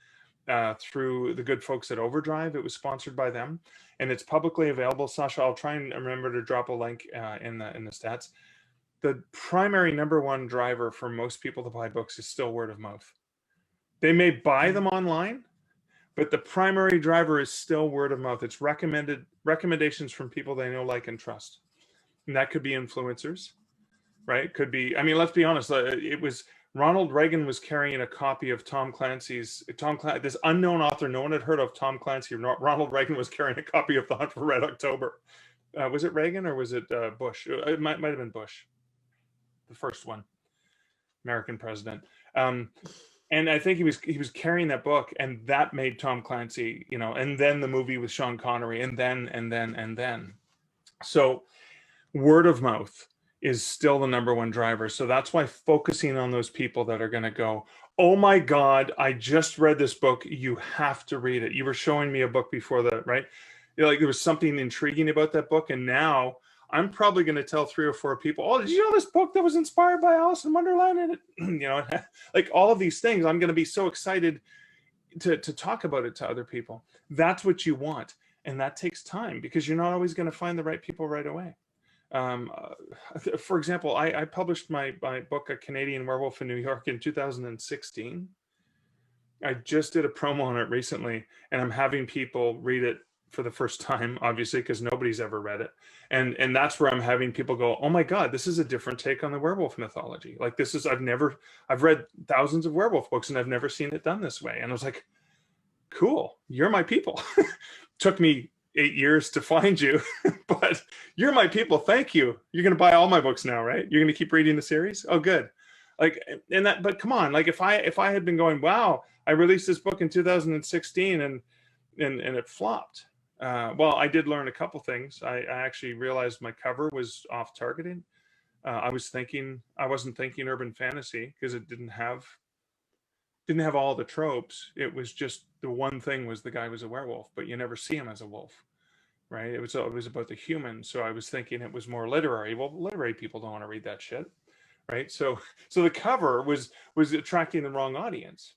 through the good folks at Overdrive. It was sponsored by them, and it's publicly available. Sasha, I'll try and remember to drop a link in the stats. The primary number one driver for most people to buy books is still word of mouth. They may buy them online, but the primary driver is still word of mouth. It's recommendations from people they know, like, and trust. And that could be influencers, right? Could be, I mean, let's be honest. It was Ronald Reagan was carrying a copy of this unknown author. No one had heard of Tom Clancy. Ronald Reagan was carrying a copy of The Hunt for Red October. Was it Reagan or was it Bush? It might have been Bush, the first one, American president. And I think he was carrying that book, and that made Tom Clancy, and then the movie with Sean Connery, and then. So word of mouth is still the number one driver. So that's why focusing on those people that are going to go, oh my God, I just read this book. You have to read it. You were showing me a book before that, right? Like there was something intriguing about that book. And now I'm probably going to tell 3 or 4 people, oh, did you know this book that was inspired by Alice in Wonderland? And like all of these things, I'm going to be so excited to talk about it to other people. That's what you want. And that takes time, because you're not always going to find the right people right away. For example, I published my book, A Canadian Werewolf in New York, in 2016. I just did a promo on it recently, and I'm having people read it for the first time, obviously, because nobody's ever read it. And that's where I'm having people go, oh my God, this is a different take on the werewolf mythology. Like I've read thousands of werewolf books and I've never seen it done this way. And I was like, cool, you're my people. Took me 8 years to find you, but you're my people. Thank you. You're going to buy all my books now, right? You're going to keep reading the series. Oh, good. Like, and that, but come on, like if I had been going, wow, I released this book in 2016 and it flopped. Well, I did learn a couple things. I actually realized my cover was off targeting. I wasn't thinking urban fantasy, because it didn't have all the tropes. It was just the one thing was the guy was a werewolf, but you never see him as a wolf, right? It was about the human. So I was thinking it was more literary. Well, literary people don't want to read that shit, right? So the cover was attracting the wrong audience.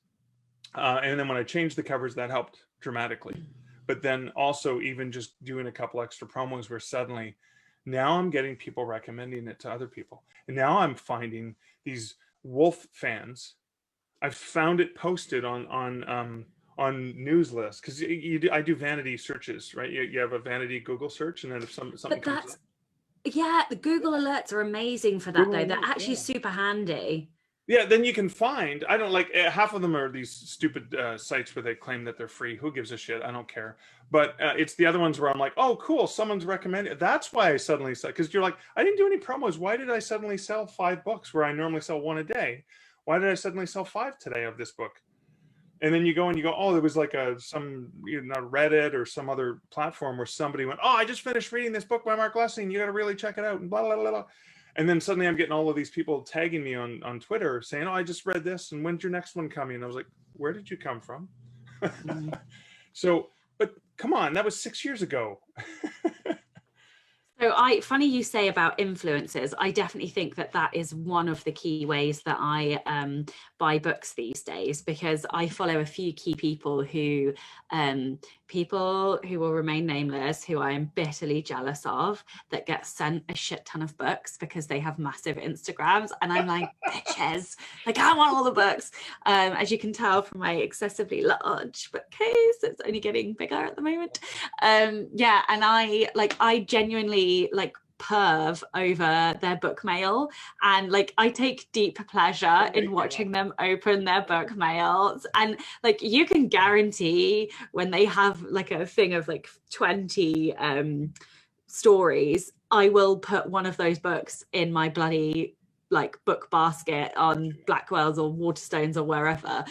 And then when I changed the covers, that helped dramatically. But then also even just doing a couple extra promos where suddenly now I'm getting people recommending it to other people. And now I'm finding these wolf fans. I've found it posted on news lists, because I do vanity searches, right? You have a vanity Google search, and then if something comes up. Yeah, the Google alerts are amazing for that, Google, though. They're actually super handy. Yeah, then you can find, I don't like, half of them are these stupid sites where they claim that they're free. Who gives a shit? I don't care. But it's the other ones where I'm like, oh, cool, someone's recommending it. That's why I suddenly said, because you're like, I didn't do any promos. Why did I suddenly sell 5 books where I normally sell 1 a day? Why did I suddenly sell 5 today of this book? And then you go, oh, there was like some Reddit or some other platform where somebody went, oh, I just finished reading this book by Mark Lessing. You got to really check it out, and blah, blah, blah, blah. And then suddenly I'm getting all of these people tagging me on Twitter saying, oh, I just read this, and when's your next one coming? And I was like, where did you come from? So, but come on, that was 6 years ago. So funny you say about influencers. I definitely think that is one of the key ways that I buy books these days, because I follow a few key people who will remain nameless, who I am bitterly jealous of, that get sent a shit ton of books because they have massive Instagrams, and I'm like, bitches, like I want all the books. As you can tell from my excessively large bookcase, it's only getting bigger at the moment. Yeah, and I genuinely perv over their book mail, and I take deep pleasure in watching them open their book mails, and you can guarantee when they have a thing of 20 stories, I will put one of those books in my bloody book basket on Blackwell's or Waterstones or wherever.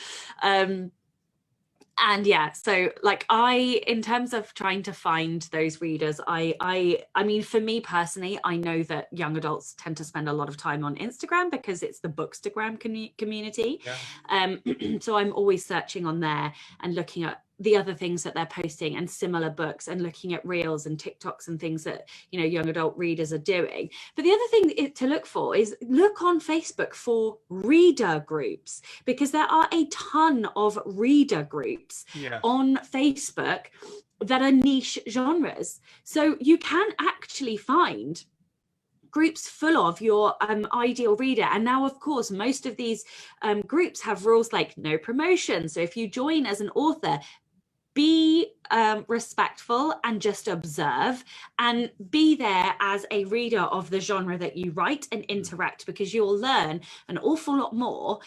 And yeah, so like in terms of trying to find those readers, I mean, for me personally, I know that young adults tend to spend a lot of time on Instagram because it's the Bookstagram community. Yeah. So I'm always searching on there and looking at the other things that they're posting and similar books, and looking at reels and TikToks and things that, you know, young adult readers are doing. But the other thing to look for is look on Facebook for reader groups, because there are a ton of reader groups on Facebook that are niche genres. So you can actually find groups full of your ideal reader. And now, of course, most of these groups have rules like no promotion. So if you join as an author, be respectful and just observe, and be there as a reader of the genre that you write and interact, because you'll learn an awful lot more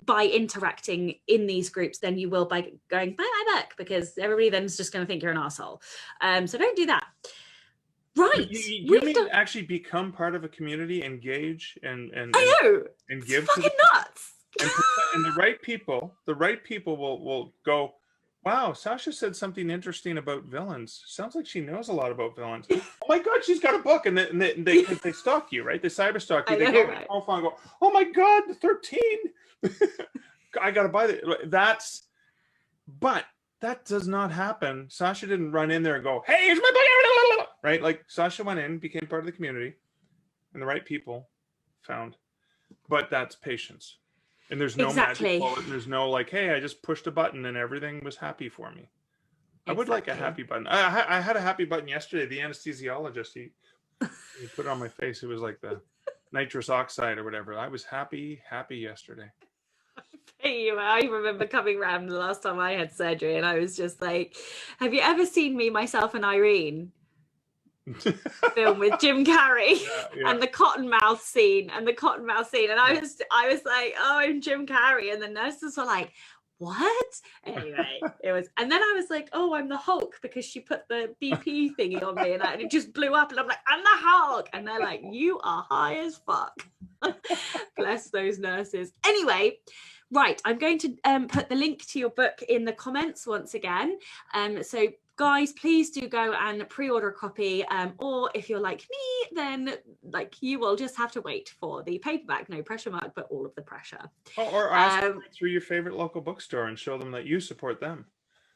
by interacting in these groups than you will by going, buy my book, because everybody then is just going to think you're an asshole. So don't do that. Right. You mean actually become part of a community, engage and I know. And give it's fucking nuts. And the right people will go, wow, Sasha said something interesting about villains. Sounds like she knows a lot about villains. Oh my God, she's got a book. And they stalk you, right? They cyber stalk you. They go on your profile and go, oh my God, the 13. I got to buy that. But that does not happen. Sasha didn't run in there and go, hey, here's my book. Right? Like Sasha went in, became part of the community, and the right people found. But that's patience. And there's no magic bullet. There's no like, hey, I just pushed a button and everything was happy for me. I would like a happy button. I had a happy button yesterday. The anesthesiologist, he put it on my face. It was like the nitrous oxide or whatever. I was happy yesterday. I remember coming around the last time I had surgery, and I was just like, have you ever seen Me, Myself and Irene? Film with Jim Carrey and the Cottonmouth scene and I was like, oh, I'm Jim Carrey, and the nurses were like, what? Anyway, it was, and then I was like, oh, I'm the Hulk, because she put the BP thingy on me, and it just blew up, and I'm like, I'm the Hulk, and they're like, you are high as fuck. Bless those nurses. Anyway, right, I'm going to put the link to your book in the comments once again. So guys, please do go and pre-order a copy, or if you're like me, then like you will just have to wait for the paperback. No pressure mark, but all of the pressure. Or ask through your favorite local bookstore and show them that you support them.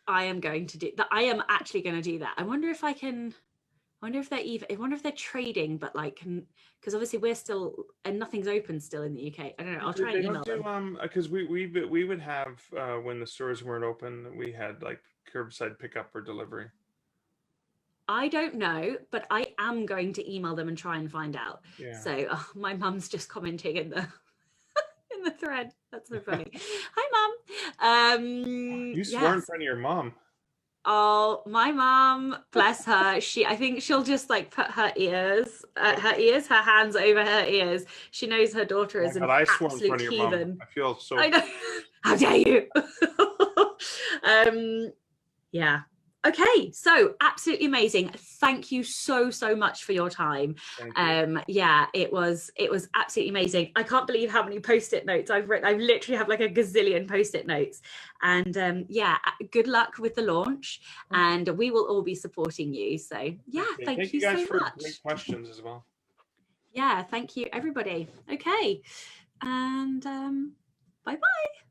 I am going to do that. I am actually going to do that. I wonder if I can. I wonder if they're trading, but like, because obviously we're still, and nothing's open still in the UK. I don't know. I'll try and email them. Because we would have when the stores weren't open, we had like curbside pickup or delivery. I don't know, but I am going to email them and try and find out. Yeah. So my mum's just commenting in the in the thread. That's so funny. Hi, Mum. You swore in front of your mom. Oh, my mom, bless her. I think she'll just like put her hands over her ears. She knows her daughter is an absolute heathen. I feel so. I know. How dare you? Yeah. Okay, so absolutely amazing. Thank you so much for your time. Yeah, it was absolutely amazing. I can't believe how many post-it notes I've written. I literally have like a gazillion post-it notes. And yeah, good luck with the launch, and we will all be supporting you. So yeah, thank you guys so much. Great questions as well. Yeah, thank you everybody. Okay, and bye-bye.